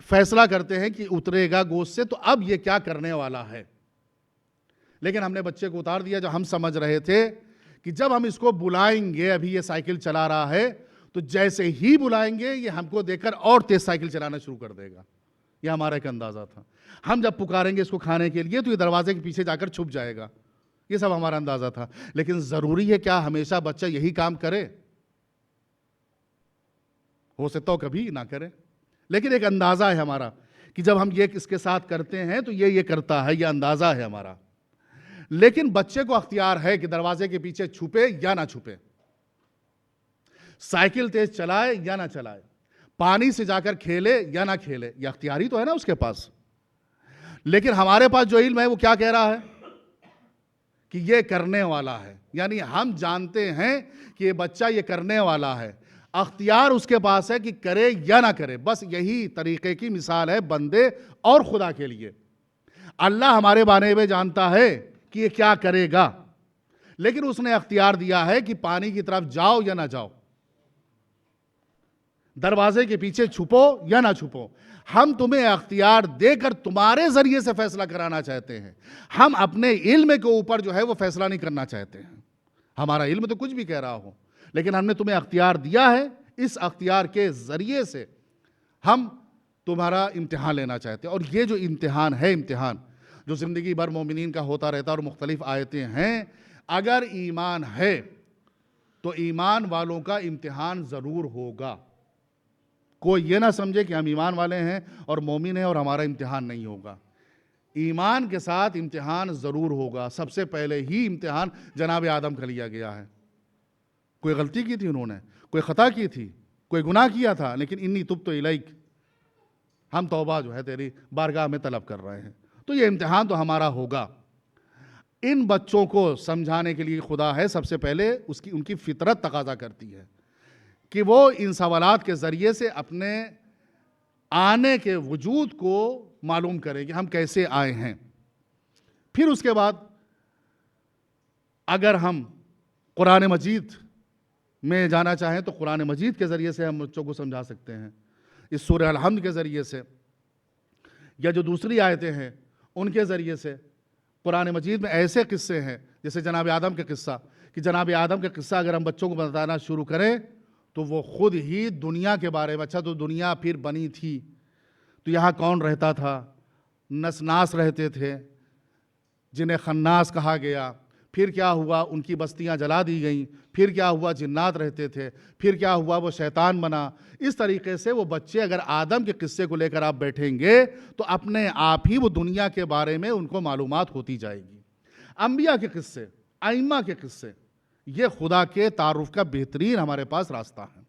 فیصلہ کرتے ہیں کہ اترے گا گوشت سے تو اب یہ کیا کرنے والا ہے۔ لیکن ہم نے بچے کو اتار دیا، جو ہم سمجھ رہے تھے کہ جب ہم اس کو بلائیں گے، ابھی یہ سائیکل چلا رہا ہے تو جیسے ہی بلائیں گے یہ ہم کو دیکھ کر اور تیز سائیکل چلانا شروع کر دے گا۔ یہ ہمارا ایک اندازہ تھا۔ ہم جب پکاریں گے اس کو کھانے کے لیے تو یہ دروازے کے پیچھے جا کر چھپ جائے گا۔ یہ سب ہمارا اندازہ تھا۔ لیکن ضروری ہے کیا ہمیشہ بچہ یہی کام کرے؟ ہو سکتا ہو کبھی نہ کرے، لیکن ایک اندازہ ہے ہمارا کہ جب ہم یہ اس کے ساتھ کرتے ہیں تو یہ کرتا ہے، یہ اندازہ ہے ہمارا۔ لیکن بچے کو اختیار ہے کہ دروازے کے پیچھے چھپے یا نہ چھپے، سائیکل تیز چلائے یا نہ چلائے، پانی سے جا کر کھیلے یا نہ کھیلے، یہ اختیاری تو ہے نا اس کے پاس۔ لیکن ہمارے پاس جو علم ہے وہ کیا کہہ رہا ہے کہ یہ کرنے والا ہے، یعنی ہم جانتے ہیں کہ یہ بچہ یہ کرنے والا ہے، اختیار اس کے پاس ہے کہ کرے یا نہ کرے۔ بس یہی طریقے کی مثال ہے بندے اور خدا کے لیے۔ اللہ ہمارے بارے میں جانتا ہے کہ یہ کیا کرے گا، لیکن اس نے اختیار دیا ہے کہ پانی کی طرف جاؤ یا نہ جاؤ، دروازے کے پیچھے چھپو یا نہ چھپو۔ ہم تمہیں اختیار دے کر تمہارے ذریعے سے فیصلہ کرانا چاہتے ہیں، ہم اپنے علم کے اوپر جو ہے وہ فیصلہ نہیں کرنا چاہتے ہیں۔ ہمارا علم تو کچھ بھی کہہ رہا ہو، لیکن ہم نے تمہیں اختیار دیا ہے، اس اختیار کے ذریعے سے ہم تمہارا امتحان لینا چاہتے ہیں۔ اور یہ جو امتحان ہے، امتحان جو زندگی بھر مومنین کا ہوتا رہتا ہے، اور مختلف آیتیں ہیں، اگر ایمان ہے تو ایمان والوں کا امتحان ضرور ہوگا۔ کوئی یہ نہ سمجھے کہ ہم ایمان والے ہیں اور مومن ہیں اور ہمارا امتحان نہیں ہوگا۔ ایمان کے ساتھ امتحان ضرور ہوگا۔ سب سے پہلے ہی امتحان جناب آدم کا لیا گیا ہے۔ کوئی غلطی کی تھی انہوں نے، کوئی خطا کی تھی، کوئی گناہ کیا تھا، لیکن انی تبت الیک، ہم توبہ جو ہے تیری بارگاہ میں طلب کر رہے ہیں۔ تو یہ امتحان تو ہمارا ہوگا۔ ان بچوں کو سمجھانے کے لیے خدا ہے، سب سے پہلے ان کی فطرت تقاضا کرتی ہے کہ وہ ان سوالات کے ذریعے سے اپنے آنے کے وجود کو معلوم کریں کہ ہم کیسے آئے ہیں۔ پھر اس کے بعد اگر ہم قرآن مجید میں جانا چاہیں تو قرآن مجید کے ذریعے سے ہم بچوں کو سمجھا سکتے ہیں، اس سورہ الحمد کے ذریعے سے، یا جو دوسری آیتیں ہیں ان کے ذریعے سے۔ قرآن مجید میں ایسے قصے ہیں جیسے جناب آدم کا قصہ، کہ جناب آدم کا قصہ اگر ہم بچوں کو بتانا شروع کریں تو وہ خود ہی دنیا کے بارے میں، اچھا تو دنیا پھر بنی تھی تو یہاں کون رہتا تھا؟ نسناس رہتے تھے جنہیں خناس کہا گیا، پھر کیا ہوا؟ ان کی بستیاں جلا دی گئیں، پھر کیا ہوا؟ جنات رہتے تھے، پھر کیا ہوا؟ وہ شیطان بنا۔ اس طریقے سے وہ بچے اگر آدم کے قصے کو لے کر آپ بیٹھیں گے تو اپنے آپ ہی وہ دنیا کے بارے میں ان کو معلومات ہوتی جائے گی۔ انبیاء کے قصے، ائمہ کے قصے، یہ خدا کے تعارف کا بہترین ہمارے پاس راستہ ہے۔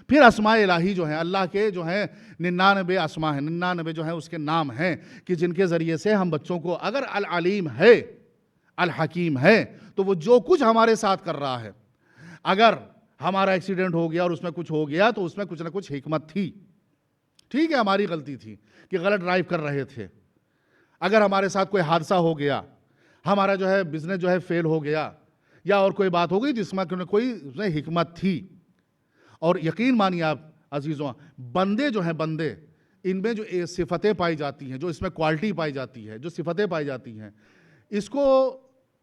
پھر اسماء الہی جو ہیں، اللہ کے جو ہیں 99 اسماء ہیں، 99 جو ہیں اس کے نام ہیں کہ جن کے ذریعے سے ہم بچوں کو، اگر العلیم ہے، الحکیم ہے، تو وہ جو کچھ ہمارے ساتھ کر رہا ہے، اگر ہمارا ایکسیڈنٹ ہو گیا اور اس میں کچھ ہو گیا تو اس میں کچھ نہ کچھ حکمت تھی۔ ٹھیک ہے، ہماری غلطی تھی کہ غلط ڈرائیو کر رہے تھے۔ اگر ہمارے ساتھ کوئی حادثہ ہو گیا، ہمارا جو ہے بزنس جو ہے فیل ہو گیا، یا اور کوئی بات ہو گئی جس میں کوئی اس میں حکمت تھی۔ اور یقین مانیے آپ عزیزوں، بندے جو ہیں، بندے، ان میں جو صفتیں پائی جاتی ہیں، جو اس میں کوالٹی پائی جاتی ہے، جو صفتیں پائی جاتی ہیں، اس کو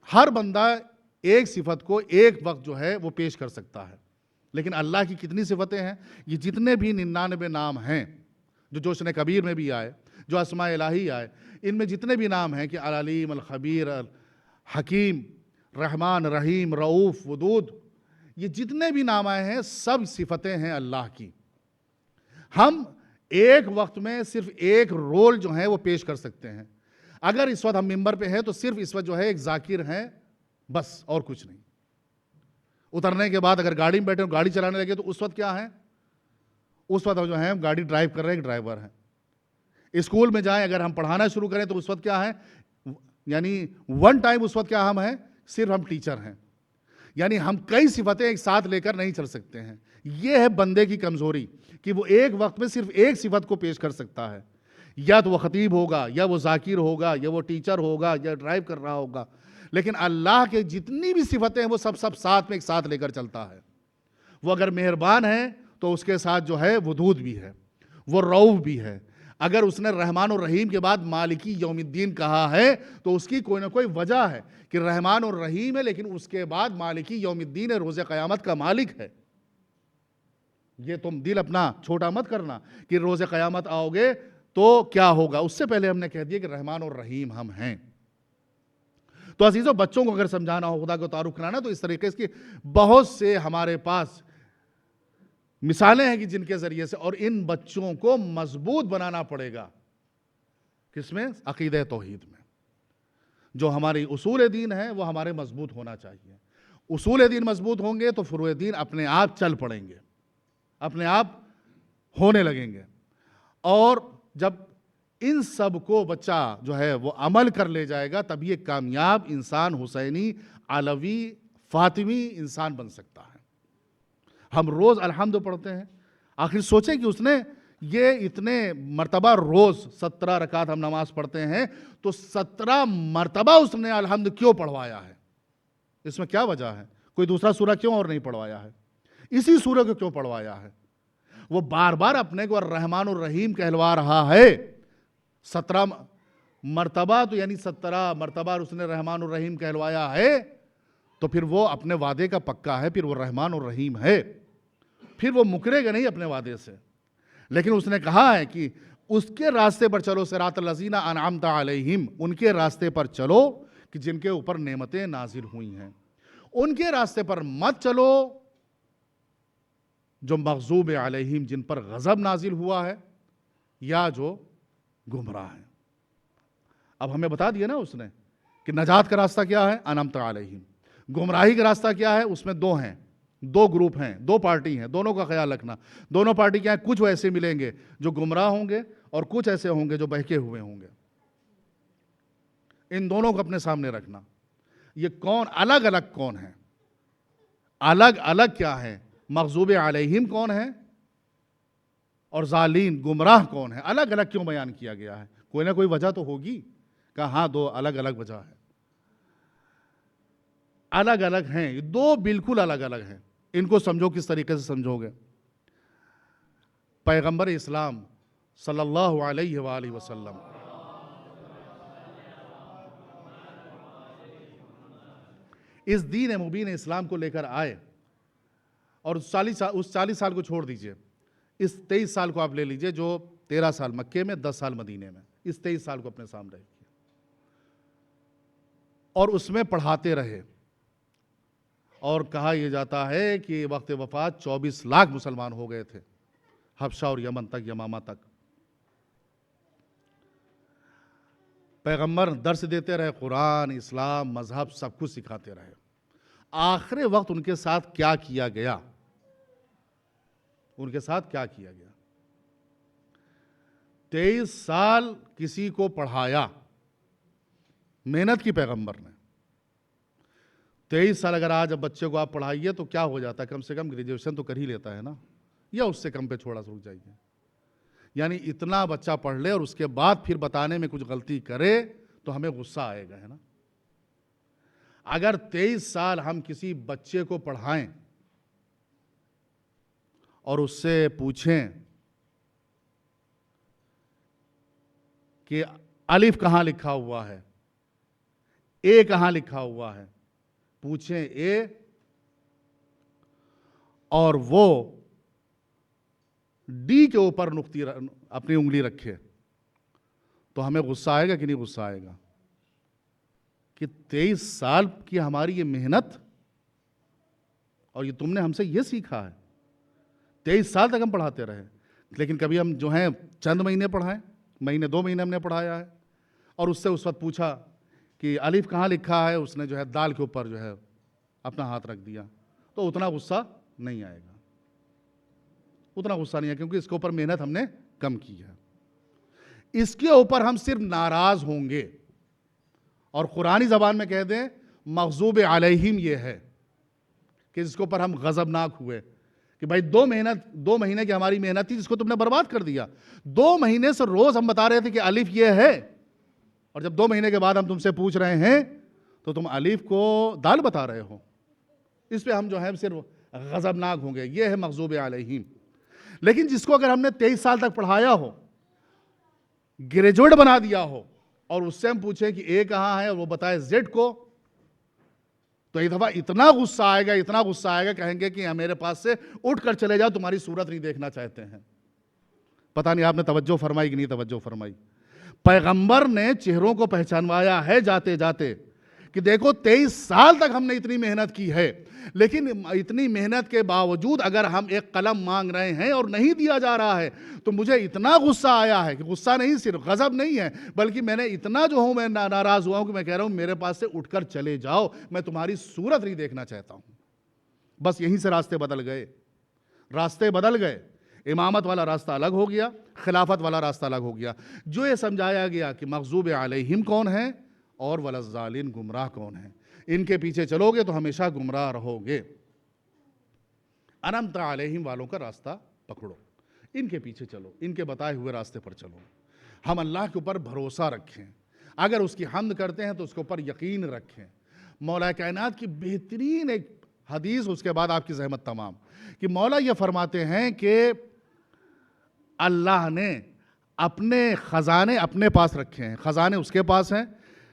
ہر بندہ ایک صفت کو ایک وقت جو ہے وہ پیش کر سکتا ہے۔ لیکن اللہ کی کتنی صفتیں ہیں؟ یہ جتنے بھی 99 نام ہیں، جو جوشن کبیر میں بھی آئے، جو اسماء الہی آئے، ان میں جتنے بھی نام ہیں کہ العلیم، الخبیر، الحکیم، رحمان، رحیم، رؤوف، ودود، یہ جتنے بھی نام آئے ہیں سب صفتیں ہیں اللہ کی۔ ہم ایک وقت میں صرف ایک رول جو ہے وہ پیش کر سکتے ہیں۔ اگر اس وقت ہم ممبر پہ ہیں تو صرف اس وقت جو ہے ایک ذاکر ہیں، بس اور کچھ نہیں۔ اترنے کے بعد اگر گاڑی میں بیٹھے گاڑی چلانے لگے تو اس وقت کیا ہے؟ اس وقت جو ہے گاڑی ڈرائیو کر رہے ہیں، ایک ڈرائیور ہیں۔ اسکول میں جائیں، اگر ہم پڑھانا شروع کریں تو اس وقت کیا ہے، یعنی ون ٹائم اس وقت کیا ہم ہیں، صرف ہم ٹیچر ہیں، یعنی ہم کئی صفتیں ایک ساتھ لے کر نہیں چل سکتے ہیں۔ یہ ہے بندے کی کمزوری کہ وہ ایک وقت میں صرف ایک صفت کو پیش کر سکتا ہے، یا تو وہ خطیب ہوگا، یا وہ ذاکر ہوگا، یا وہ ٹیچر ہوگا، یا ڈرائیو کر رہا ہوگا، لیکن اللہ کے جتنی بھی صفتیں ہیں وہ سب ساتھ میں ایک ساتھ لے کر چلتا ہے۔ وہ اگر مہربان ہے تو اس کے ساتھ جو ہے ودود بھی ہے، وہ رؤوف بھی ہے۔ اگر اس نے رحمان اور رحیم کے بعد مالکی یوم الدین کہا ہے تو اس کی کوئی نہ کوئی وجہ ہے کہ رحمان اور رحیم ہے، لیکن اس کے بعد مالکی یوم الدین ہے، روز قیامت کا مالک ہے۔ یہ تم دل اپنا چھوٹا مت کرنا کہ روز قیامت آؤ گے تو کیا ہوگا، اس سے پہلے ہم نے کہہ دیا کہ رحمان اور رحیم ہم ہیں۔ تو عزیزو، بچوں کو اگر سمجھانا ہو، خدا کو تعارف کرانا، تو اس طریقے سے بہت سے ہمارے پاس مثالیں ہیں کہ جن کے ذریعے سے، اور ان بچوں کو مضبوط بنانا پڑے گا، کس میں؟ عقیدہ توحید میں۔ جو ہماری اصول دین ہے وہ ہمارے مضبوط ہونا چاہیے۔ اصول دین مضبوط ہوں گے تو فروع دین اپنے آپ چل پڑیں گے، اپنے آپ ہونے لگیں گے۔ اور جب ان سب کو بچہ جو ہے وہ عمل کر لے جائے گا، تب یہ کامیاب انسان، حسینی، علوی، فاطمی انسان بن سکتا ہے۔ ہم روز الحمد پڑھتے ہیں، آخر سوچیں کہ اس نے یہ اتنے مرتبہ روز 17 رکعت ہم نماز پڑھتے ہیں، تو 17 مرتبہ اس نے الحمد کیوں پڑھوایا ہے؟ اس میں کیا وجہ ہے؟ کوئی دوسرا سورہ کیوں اور نہیں پڑھوایا ہے؟ اسی سورہ کو کیوں پڑھوایا ہے؟ وہ بار بار اپنے کو الرحمن الرحیم کہلوا رہا ہے۔ 17 مرتبہ تو یعنی 17 مرتبہ اس نے رحمان الرحیم کہلوایا ہے، تو پھر وہ اپنے وعدے کا پکا ہے، پھر وہ رحمان الرحیم ہے، پھر وہ مکرے گا نہیں اپنے وعدے سے۔ لیکن اس نے کہا ہے کہ اس کے راستے پر چلو، صراط الذین انعمت علیہم، ان کے راستے پر چلو کہ جن کے اوپر نعمتیں نازل ہوئی ہیں۔ ان کے راستے پر مت چلو جو مغضوب علیہم، جن پر غضب نازل ہوا ہے، یا جو گمراہ ہیں۔ اب ہمیں بتا دیا نا اس نے کہ نجات کا راستہ کیا ہے؟ انعمت علیہم۔ گمراہی کا راستہ کیا ہے؟ اس میں دو ہیں، دو گروپ ہیں، دو پارٹی ہیں، دونوں کا خیال رکھنا۔ دونوں پارٹی کیا ہیں؟ کچھ ایسے ملیں گے جو گمراہ ہوں گے، اور کچھ ایسے ہوں گے جو بہکے ہوئے ہوں گے۔ ان دونوں کو اپنے سامنے رکھنا۔ یہ کون الگ الگ کون ہیں؟ الگ الگ کیا ہے؟ مغضوب علیہم کون ہے اور ضالین گمراہ کون ہے؟ الگ الگ کیوں بیان کیا گیا ہے؟ کوئی نہ کوئی وجہ تو ہوگی کہ ہاں دو الگ الگ وجہ ہے۔ الگ الگ ہیں، دو بالکل الگ الگ ہیں۔ ان کو سمجھو، کس طریقے سے سمجھو گے؟ پیغمبر اسلام صلی اللہ علیہ وآلہ وسلم اس دین مبین اسلام کو لے کر آئے، اور اس 40 سال کو چھوڑ دیجئے، اس 23 سال کو آپ لے لیجئے، جو 13 سال مکے میں، 10 سال مدینے میں، اس 23 سال کو اپنے سامنے رکھیے، اور اس میں پڑھاتے رہے۔ اور کہا یہ جاتا ہے کہ وقت وفات 24 لاکھ مسلمان ہو گئے تھے، حبشہ اور یمن تک، یمامہ تک۔ پیغمبر درس دیتے رہے، قرآن، اسلام، مذہب، سب کچھ سکھاتے رہے۔ آخر وقت ان کے ساتھ کیا کیا گیا؟ ان کے ساتھ کیا کیا گیا؟ 23 سال کسی کو پڑھایا، محنت کی پیغمبر نے۔ 23 سال اگر آج اب بچے کو آپ پڑھائیے تو کیا ہو جاتا ہے؟ کم سے کم گریجویشن تو کر ہی لیتا ہے نا، یا اس سے کم پہ چھوڑا رک جائیے۔ یعنی اتنا بچہ پڑھ لے اور اس کے بعد پھر بتانے میں کچھ غلطی کرے تو ہمیں غصہ آئے گا، ہے نا؟ اگر 23 سال ہم کسی بچے کو پڑھائیں اور اس سے پوچھیں کہ الف کہاں لکھا ہوا ہے، اے کہاں لکھا ہوا ہے، پوچھیں اے، اور وہ ڈی کے اوپر نقطی اپنی انگلی رکھے، تو ہمیں غصہ آئے گا کہ نہیں غصہ آئے گا؟ کہ 23 سال کی ہماری یہ محنت، اور یہ تم نے ہم سے یہ سیکھا ہے، 23 سال تک ہم پڑھاتے رہے، لیکن کبھی ہم جو ہیں چند مہینے پڑھائیں، مہینے 2 مہینے ہم نے پڑھایا ہے، اور اس سے اس وقت پوچھا کہ الف کہاں لکھا ہے، اس نے جو ہے دال کے اوپر جو ہے اپنا ہاتھ رکھ دیا، تو اتنا غصہ نہیں آئے گا، اتنا غصہ نہیں ہے، کیونکہ اس کے اوپر محنت ہم نے کم کی ہے۔ اس کے اوپر ہم صرف ناراض ہوں گے. اور قرآنی زبان میں کہہ دیں مغضوب علیہم یہ ہے کہ جس کے اوپر ہم غضبناک ہوئے کہ بھائی 2 مہینے کی ہماری محنت تھی جس کو تم نے برباد کر دیا. 2 مہینے سے روز ہم بتا رہے تھے کہ الف یہ ہے، اور جب 2 مہینے کے بعد ہم تم سے پوچھ رہے ہیں تو تم الف کو دال بتا رہے ہو. اس پہ ہم جو ہے صرف غضبناک ہوں گے. یہ ہے مغضوب علیہم. لیکن جس کو اگر ہم نے 23 سال تک پڑھایا ہو، گریجویٹ بنا دیا ہو، اور اس سے ہم پوچھیں کہ اے کہاں ہے اور وہ بتائے زیڈ کو، تو ایک دفعہ اتنا غصہ آئے گا کہیں گے کہ میرے پاس سے اٹھ کر چلے جاؤ، تمہاری صورت نہیں دیکھنا چاہتے ہیں. پتہ نہیں آپ نے توجہ فرمائی کہ نہیں توجہ فرمائی. پیغمبر نے چہروں کو پہچانوایا ہے جاتے جاتے کہ دیکھو 23 سال تک ہم نے اتنی محنت کی ہے، لیکن اتنی محنت کے باوجود اگر ہم ایک قلم مانگ رہے ہیں اور نہیں دیا جا رہا ہے تو مجھے اتنا غصہ آیا ہے کہ غصہ نہیں، صرف غضب نہیں ہے، بلکہ میں نے اتنا جو ہوں میں ناراض ہوا ہوں کہ میں کہہ رہا ہوں میرے پاس سے اٹھ کر چلے جاؤ، میں تمہاری صورت نہیں دیکھنا چاہتا ہوں. بس یہیں سے راستے بدل گئے. امامت والا راستہ الگ ہو گیا، خلافت والا راستہ الگ ہو گیا. جو یہ سمجھایا گیا کہ مغضوب علیہم کون ہیں اور ولضالین گمراہ کون ہیں، ان کے پیچھے چلو گے تو ہمیشہ گمراہ رہو گے. انعمت علیہم والوں کا راستہ پکڑو، ان کے پیچھے چلو، ان کے بتائے ہوئے راستے پر چلو. ہم اللہ کے اوپر بھروسہ رکھیں، اگر اس کی حمد کرتے ہیں تو اس کے اوپر یقین رکھیں. مولا کائنات کی بہترین ایک حدیث، اس کے بعد آپ کی زحمت تمام، کہ مولا یہ فرماتے ہیں کہ اللہ نے اپنے خزانے اپنے پاس رکھے ہیں. خزانے اس کے پاس ہیں،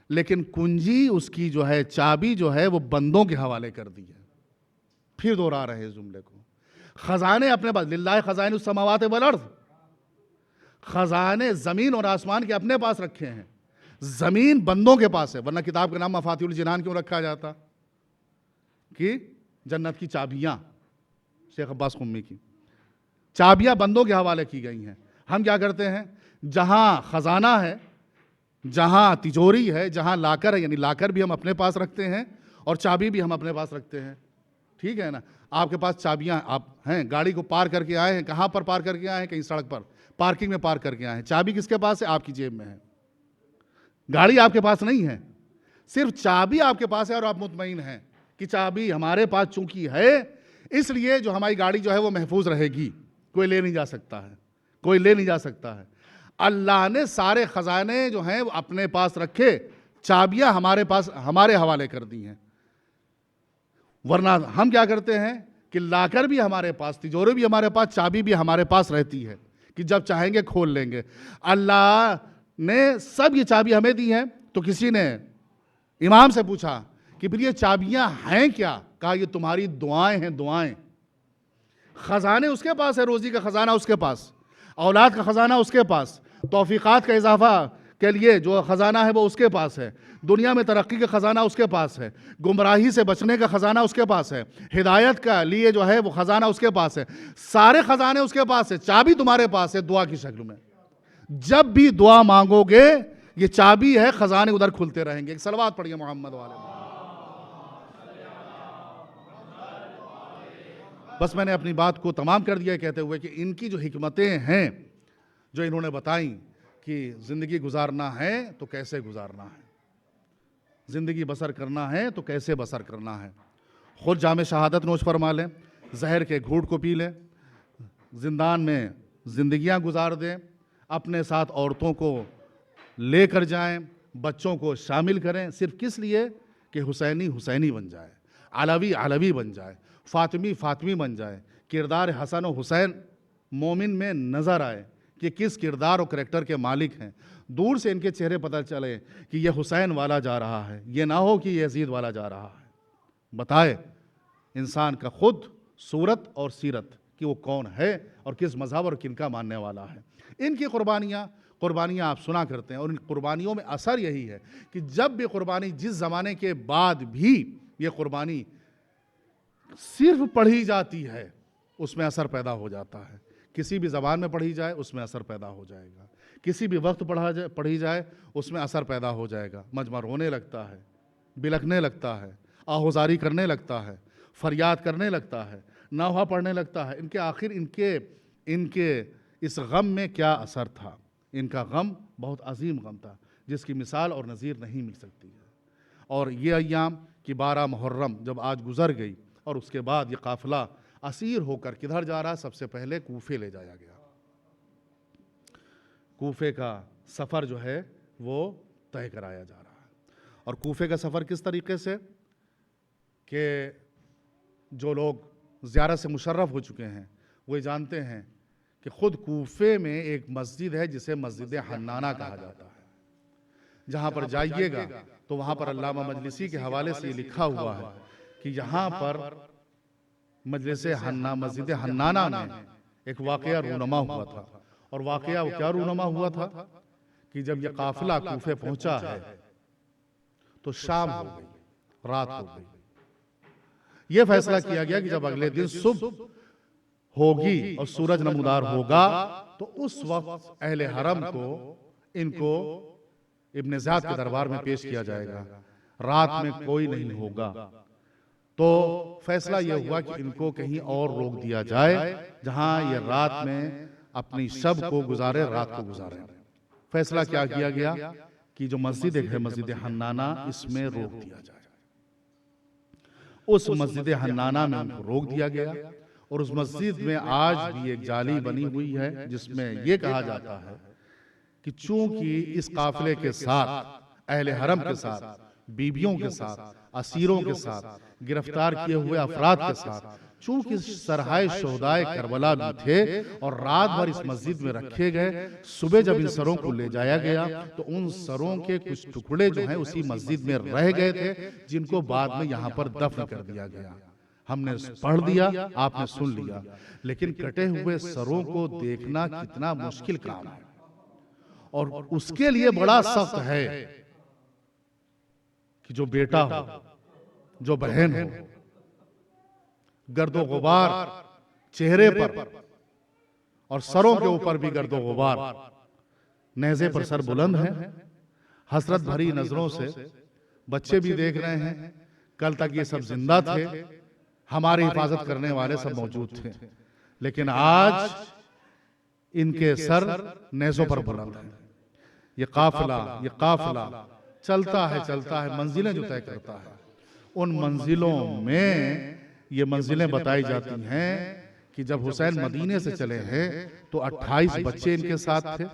لیکن کنجی اس کی جو ہے، چابی جو ہے وہ بندوں کے حوالے کر دی ہے. پھر دوہرا رہے ہیں جملے کو. خزانے اپنے پاس، للہ خزائن السماوات والارض، خزانے زمین اور آسمان کے اپنے پاس رکھے ہیں. زمین بندوں کے پاس ہے، ورنہ کتاب کا نام مفاتیح الجنان کیوں رکھا جاتا؟ کہ جنت کی چابیاں، شیخ عباس قمی کی چابیاں بندوں کے حوالے کی گئی ہیں. ہم کیا کرتے ہیں؟ جہاں خزانہ ہے، جہاں تجوری ہے، جہاں لاکر ہے، یعنی لاکر بھی ہم اپنے پاس رکھتے ہیں اور چابی بھی ہم اپنے پاس رکھتے ہیں. ٹھیک ہے نا؟ آپ کے پاس چابیاں آپ ہیں، گاڑی کو پار کر کے آئے ہیں، کہاں پر پار کر کے آئے ہیں؟ کہیں سڑک پر پارکنگ میں پار کر کے آئے ہیں. چابی کس کے پاس ہے؟ آپ کی جیب میں ہے. گاڑی آپ کے پاس نہیں ہے، صرف چابی آپ کے پاس ہے، اور آپ مطمئن ہیں کہ چابی ہمارے پاس چونکہ ہے اس لیے جو ہماری گاڑی جو ہے وہ محفوظ رہے گی، کوئی لے نہیں جا سکتا ہے. اللہ نے سارے خزانے جو ہیں وہ اپنے پاس رکھے، چابیاں ہمارے حوالے کر دی ہیں. ورنہ ہم کیا کرتے ہیں کہ لاکر بھی ہمارے پاس، تجوری بھی ہمارے پاس، چابی بھی ہمارے پاس رہتی ہے کہ جب چاہیں گے کھول لیں گے. اللہ نے سب یہ چابی ہمیں دی ہیں. تو کسی نے امام سے پوچھا کہ پھر یہ چابیاں ہیں کیا؟ کہا یہ تمہاری دعائیں ہیں، دعائیں. خزانے اس کے پاس ہے، روزی کا خزانہ اس کے پاس، اولاد کا خزانہ اس کے پاس، توفیقات کا اضافہ کے لیے جو خزانہ ہے وہ اس کے پاس ہے، دنیا میں ترقی کا خزانہ اس کے پاس ہے، گمراہی سے بچنے کا خزانہ اس کے پاس ہے، ہدایت کا لیے جو ہے وہ خزانہ اس کے پاس ہے. سارے خزانے اس کے پاس ہے، چابی تمہارے پاس ہے دعا کی شکل میں. جب بھی دعا مانگو گے یہ چابی ہے، خزانے ادھر کھلتے رہیں گے. ایک صلوات پڑھیے محمد والے. بس میں نے اپنی بات کو تمام کر دیا کہتے ہوئے کہ ان کی جو حکمتیں ہیں جو انہوں نے بتائیں کہ زندگی گزارنا ہے تو کیسے گزارنا ہے، زندگی بسر کرنا ہے تو کیسے بسر کرنا ہے. خود جام شہادت نوش فرما لیں، زہر کے گھونٹ کو پی لیں، زندان میں زندگیاں گزار دیں، اپنے ساتھ عورتوں کو لے کر جائیں، بچوں کو شامل کریں، صرف کس لیے کہ حسینی حسینی بن جائے، علوی علوی بن جائے، فاطمی فاطمی بن جائے. کردار حسن و حسین مومن میں نظر آئے کہ کس کردار و کریکٹر کے مالک ہیں. دور سے ان کے چہرے پتہ چلے کہ یہ حسین والا جا رہا ہے، یہ نہ ہو کہ یہ یزید والا جا رہا ہے. بتائے انسان کا خود صورت اور سیرت کہ وہ کون ہے اور کس مذہب اور کن کا ماننے والا ہے. ان کی قربانیاں آپ سنا کرتے ہیں، اور ان قربانیوں میں اثر یہی ہے کہ جب بھی قربانی، جس زمانے کے بعد بھی یہ قربانی صرف پڑھی جاتی ہے اس میں اثر پیدا ہو جاتا ہے. کسی بھی زبان میں پڑھی جائے اس میں اثر پیدا ہو جائے گا، کسی بھی وقت پڑھی جائے اس میں اثر پیدا ہو جائے گا. مجمع رونے لگتا ہے، بلکنے لگتا ہے، آہوزاری کرنے لگتا ہے، فریاد کرنے لگتا ہے، نوحہ پڑھنے لگتا ہے. ان کے آخر ان کے اس غم میں کیا اثر تھا؟ ان کا غم بہت عظیم غم تھا جس کی مثال اور نظیر نہیں مل سکتی ہے۔ اور یہ ایام کی 12 محرم جب آج گزر گئی اور اس کے بعد یہ قافلہ اسیر ہو کر کدھر جا رہا ہے؟ سب سے پہلے کوفے لے جایا گیا۔ کوفے کا سفر جو ہے وہ طے کرایا جا رہا ہے۔ اور کوفے کا سفر کس طریقے سے کہ جو لوگ زیارت سے مشرف ہو چکے ہیں وہ جانتے ہیں کہ خود کوفے میں ایک مسجد ہے جسے مسجد حنانہ کہا جاتا ہے۔ جہاں پر جائیے گا تو وہاں پر علامہ مجلسی کے حوالے سے لکھا ہوا ہے کہ یہاں پر مسجد حنانہ میں ایک واقعہ رونما ہوا تھا۔ اور واقعہ وہ کیا رونما ہوا تھا کہ جب یہ قافلہ کوفے پہنچا ہے تو شام ہو گئی، رات ہو گئی۔ یہ فیصلہ کیا گیا کہ جب اگلے دن صبح ہوگی اور سورج نمودار ہوگا تو اس وقت اہل حرم کو ان کو ابن زیاد کے دربار میں پیش کیا جائے گا، رات میں کوئی نہیں ہوگا۔ تو فیصلہ یہ ہوا کہ ان کو کہیں اور روک دیا جائے جہاں یہ رات میں اپنی شب کو گزارے، رات کو گزارے۔ فیصلہ کیا کیا گیا کہ جو مسجد ہے مسجد حنانہ، اس میں روک دیا جائے۔ اس مسجد حنانہ میں ان کو روک دیا گیا اور اس مسجد میں آج بھی ایک جالی بنی ہوئی ہے جس میں یہ کہا جاتا ہے کہ چونکہ اس قافلے کے ساتھ اہل حرم کے ساتھ، بیویوں کے ساتھ، اسیروں کے ساتھ، گرفتار کیے ہوئے افراد کے ساتھ، چونکہ سرحائے شہدائے کربلا بھی تھے اور رات بھر اس مسجد میں رکھے گئے، صبح جب ان سروں کو لے جایا گیا تو ان سروں کے کچھ ٹکڑے جو ہیں اسی مسجد میں رہ گئے تھے جن کو بعد میں یہاں پر دفن کر دیا گیا۔ ہم نے پڑھ دیا، آپ نے سن لیا، لیکن کٹے ہوئے سروں کو دیکھنا کتنا مشکل کام ہے اور اس کے لیے بڑا سخت ہے کہ جو بیٹا ہو، جو بہن ہو، گرد و غبار چہرے پر اور سروں کے اوپر بھی گرد و غبار، نیزے پر سر بلند ہے، حسرت بھری نظروں سے بچے بھی دیکھ رہے ہیں۔ کل تک یہ سب زندہ تھے، ہماری حفاظت کرنے والے سب موجود تھے، لیکن آج ان کے سر نیزوں پر بلند ہیں۔ یہ قافلہ چلتا ہے منزلیں جو طے کرتا ہے، ان منزلوں میں یہ منزلیں بتائی جاتی ہیں کہ جب حسین مدینے سے چلے ہیں تو 28 بچے ان کے ساتھ تھے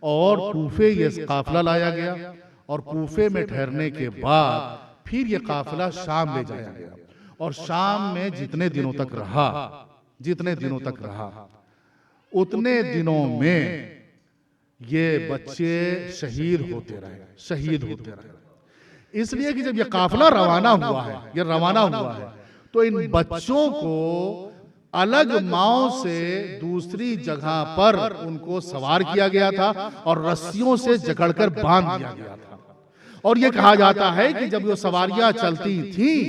اور کوفے یہ قافلہ لایا گیا اور کوفے میں ٹھہرنے کے بعد پھر یہ قافلہ شام لے جایا گیا اور شام میں جتنے دنوں تک رہا اتنے دنوں میں یہ بچے شہید ہوتے رہے۔ اس لیے کہ جب یہ قافلہ روانہ ہوا ہے تو ان بچوں کو الگ ماؤں سے دوسری جگہ پر ان کو سوار کیا گیا تھا اور رسیوں سے جکڑ کر باندھ دیا گیا تھا۔ اور یہ کہا جاتا ہے کہ جب یہ سواریاں چلتی تھیں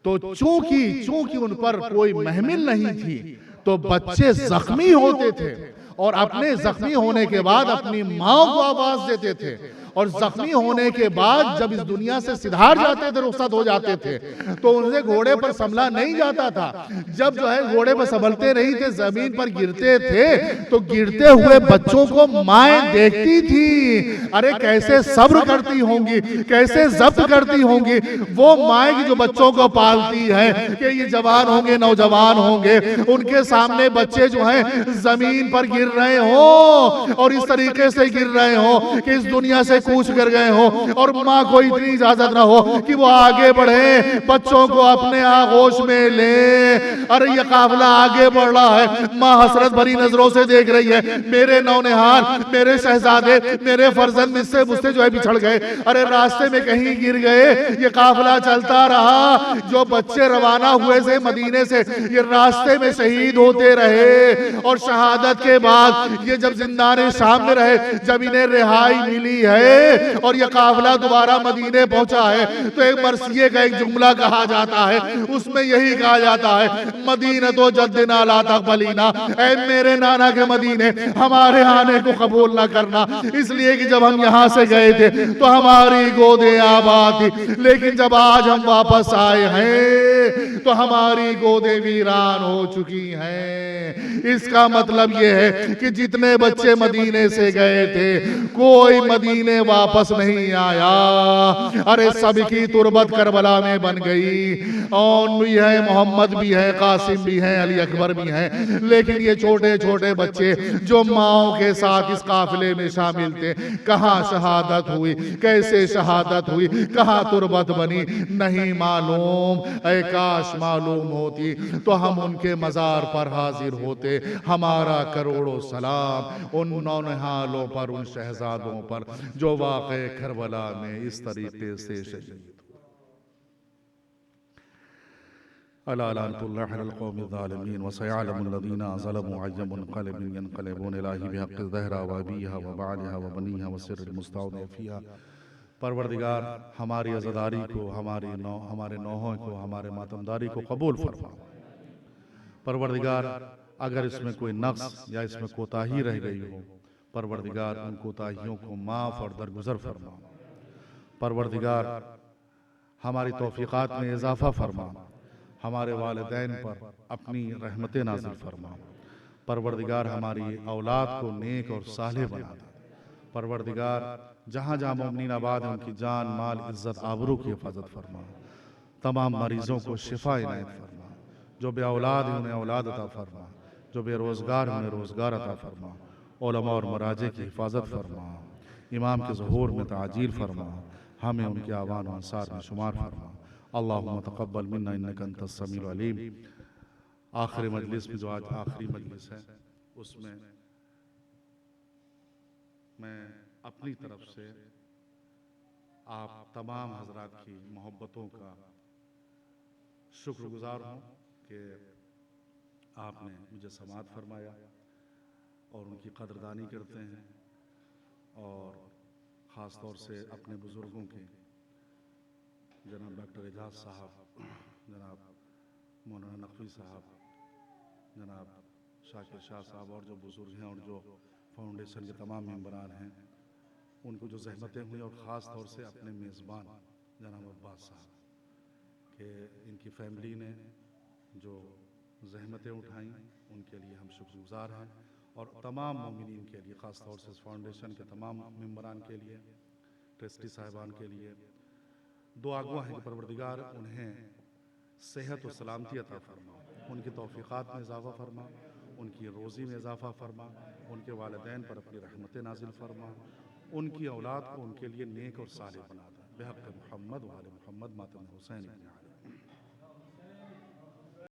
تو چونکہ ان پر کوئی محمل نہیں تھی تو بچے زخمی ہوتے تھے اور اپنے زخمی ہونے کے بعد اپنی ماں کو آواز دیتے تھے اور زخمی ہونے کے بعد جب اس دنیا سے سدھار جاتے تھے، رخصت ہو جاتے تھے تو ان سے گھوڑے پر سنبھلا نہیں جاتا تھا۔ جب جو ہے گھوڑے پر سنبھلتے نہیں تھے، زمین پر گرتے تھے تو گرتے ہوئے بچوں کو مائیں دیکھتی تھی، ارے کیسے صبر کرتی ہوں گی، کیسے ضبط کرتی ہوں گی وہ مائیں کی جو بچوں کو پالتی ہیں کہ یہ جوان ہوں گے، نوجوان ہوں گے، ان کے سامنے بچے جو ہیں زمین پر گر رہے ہوں اور اس طریقے سے گر رہے ہوں کہ اس دنیا سے کوچ کر گئے ہوں اور ماں کو اتنی اجازت نہ ہو کہ وہ آگے بڑھے، بچوں کو اپنے آغوش میں لے۔ ارے یہ قافلہ آگے بڑھ رہا ہے، ماں حسرت بھری نظروں سے دیکھ رہی ہے، میرے نونہار، میرے شہزادے، میرے فرزند مجھ سے جو ہے بچھڑ گئے، ارے راستے میں کہیں گر گئے۔ یہ قافلہ چلتا رہا، جو بچے روانہ ہوئے سے مدینے سے یہ راستے میں شہید ہوتے رہے اور شہادت کے بعد یہ جب زندان شام میں رہے، جب انہیں رہائی ملی ہے اور یہ قافلہ دوبارہ مدینے پہنچا ہے تو ایک مرثیے کا ایک جملہ کہا جاتا ہے، اس میں یہی کہا جاتا ہے، مدینہ تو جدنا لا تقبلینا، اے میرے نانا کے مدینے ہمارے آنے کو قبول نہ کرنا، اس لیے کہ جب ہم یہاں سے گئے تھے تو ہماری گودیں آباد تھی، لیکن جب آج ہم واپس آئے ہیں تو ہماری گودیں ویران ہو چکی ہیں۔ اس کا مطلب یہ ہے کہ جتنے بچے مدینے سے گئے تھے کوئی مدینے واپس نہیں آیا. ارے سب کی تربت کربلا میں بن گئی. اون بھی ہے, محمد بھی ہے, قاسم بھی ہے, علی اکبر بھی ہیں, لیکن یہ چھوٹے چھوٹے بچے جو ماؤں کے ساتھ اس قافلے میں شامل تھے, کہاں شہادت ہوئی, کیسے شہادت ہوئی, کہاں تربت بنی, نہیں معلوم. اے کاش معلوم ہوتی تو ہم ان کے مزار پر حاضر ہوتے. ہمارا کروڑوں سلام ان نونہالوں پر, ان شہزادوں پر جو واقع کربلا میں اس طریقے سے شہید ہوئے. الا لعنۃ اللہ علی القوم الظالمین وسيعلم الذین ظلموا أي منقلب ينقلبون إلیہ بحق الزہرا وابیہا وبعلہا وبنیہا وسر المستودع فیہا. پروردگار ہماری عزاداری کو, ہمارے نوحوں کو, ہمارے ماتمداری کو قبول فرما. پروردگار اگر اس میں کوئی نقص یا اس میں کوتاہی رہ گئی ہو, پروردگار ان کوتاہیوں کو معاف اور درگزر فرما. پروردگار ہماری توفیقات میں اضافہ فرما. ہمارے والدین پر اپنی رحمت نازل فرما. پروردگار ہماری اولاد کو نیک اور صالح بنا دے. پروردگار جہاں جہاں مومنین آباد ہیں ان کی جان, مال, عزت, آبرو کی حفاظت فرما. تمام مریضوں کو شفا عنایت فرما. جو بے اولاد ہیں انہیں اولاد عطا فرما. جو بے روزگار ہیں انہیں روزگار عطا فرما. علماء اور مراجع کی حفاظت فرما. امام کے ظہور میں تعجیل فرما. ہمیں ان کے اعوان و انصار میں شمار فرما. اللہم تقبل منا انکا انت السمیع العلیم. آخری مجلس میں, جو آج آخری مجلس ہے, اس میں میں اپنی طرف سے آپ تمام حضرات کی محبتوں کا شکر گزار ہوں کہ آپ نے مجھے سماعت فرمایا اور ان کی قدردانی کرتے ہیں. اور خاص طور سے اپنے بزرگوں کے, جناب ڈاکٹر اعجاز صاحب, جناب مولانا نقوی صاحب, جناب شاکر شاہ صاحب, اور جو بزرگ ہیں اور جو فاؤنڈیشن کے تمام ممبران ہیں, ان کو جو زحمتیں ہوئیں, اور خاص طور سے اپنے میزبان جناب عباس صاحب, کہ ان کی فیملی نے جو زحمتیں اٹھائیں ان کے لیے ہم شکر گزار ہیں. اور تمام مومنین کے لیے, خاص طور سے اس فاؤنڈیشن کے تمام ممبران کے لیے, ٹرسٹی صاحبان کے لیے دعا گو ہیں کہ پروردگار انہیں صحت و سلامتی عطا فرما, ان کی توفیقات میں اضافہ فرما, ان کی روزی میں اضافہ فرما, ان کے والدین پر اپنی رحمت نازل فرما, ان کی اولاد کو ان کے لیے نیک اور صالح بنا دے. بحق محمد و آل محمد ماتم حسین ابن علی.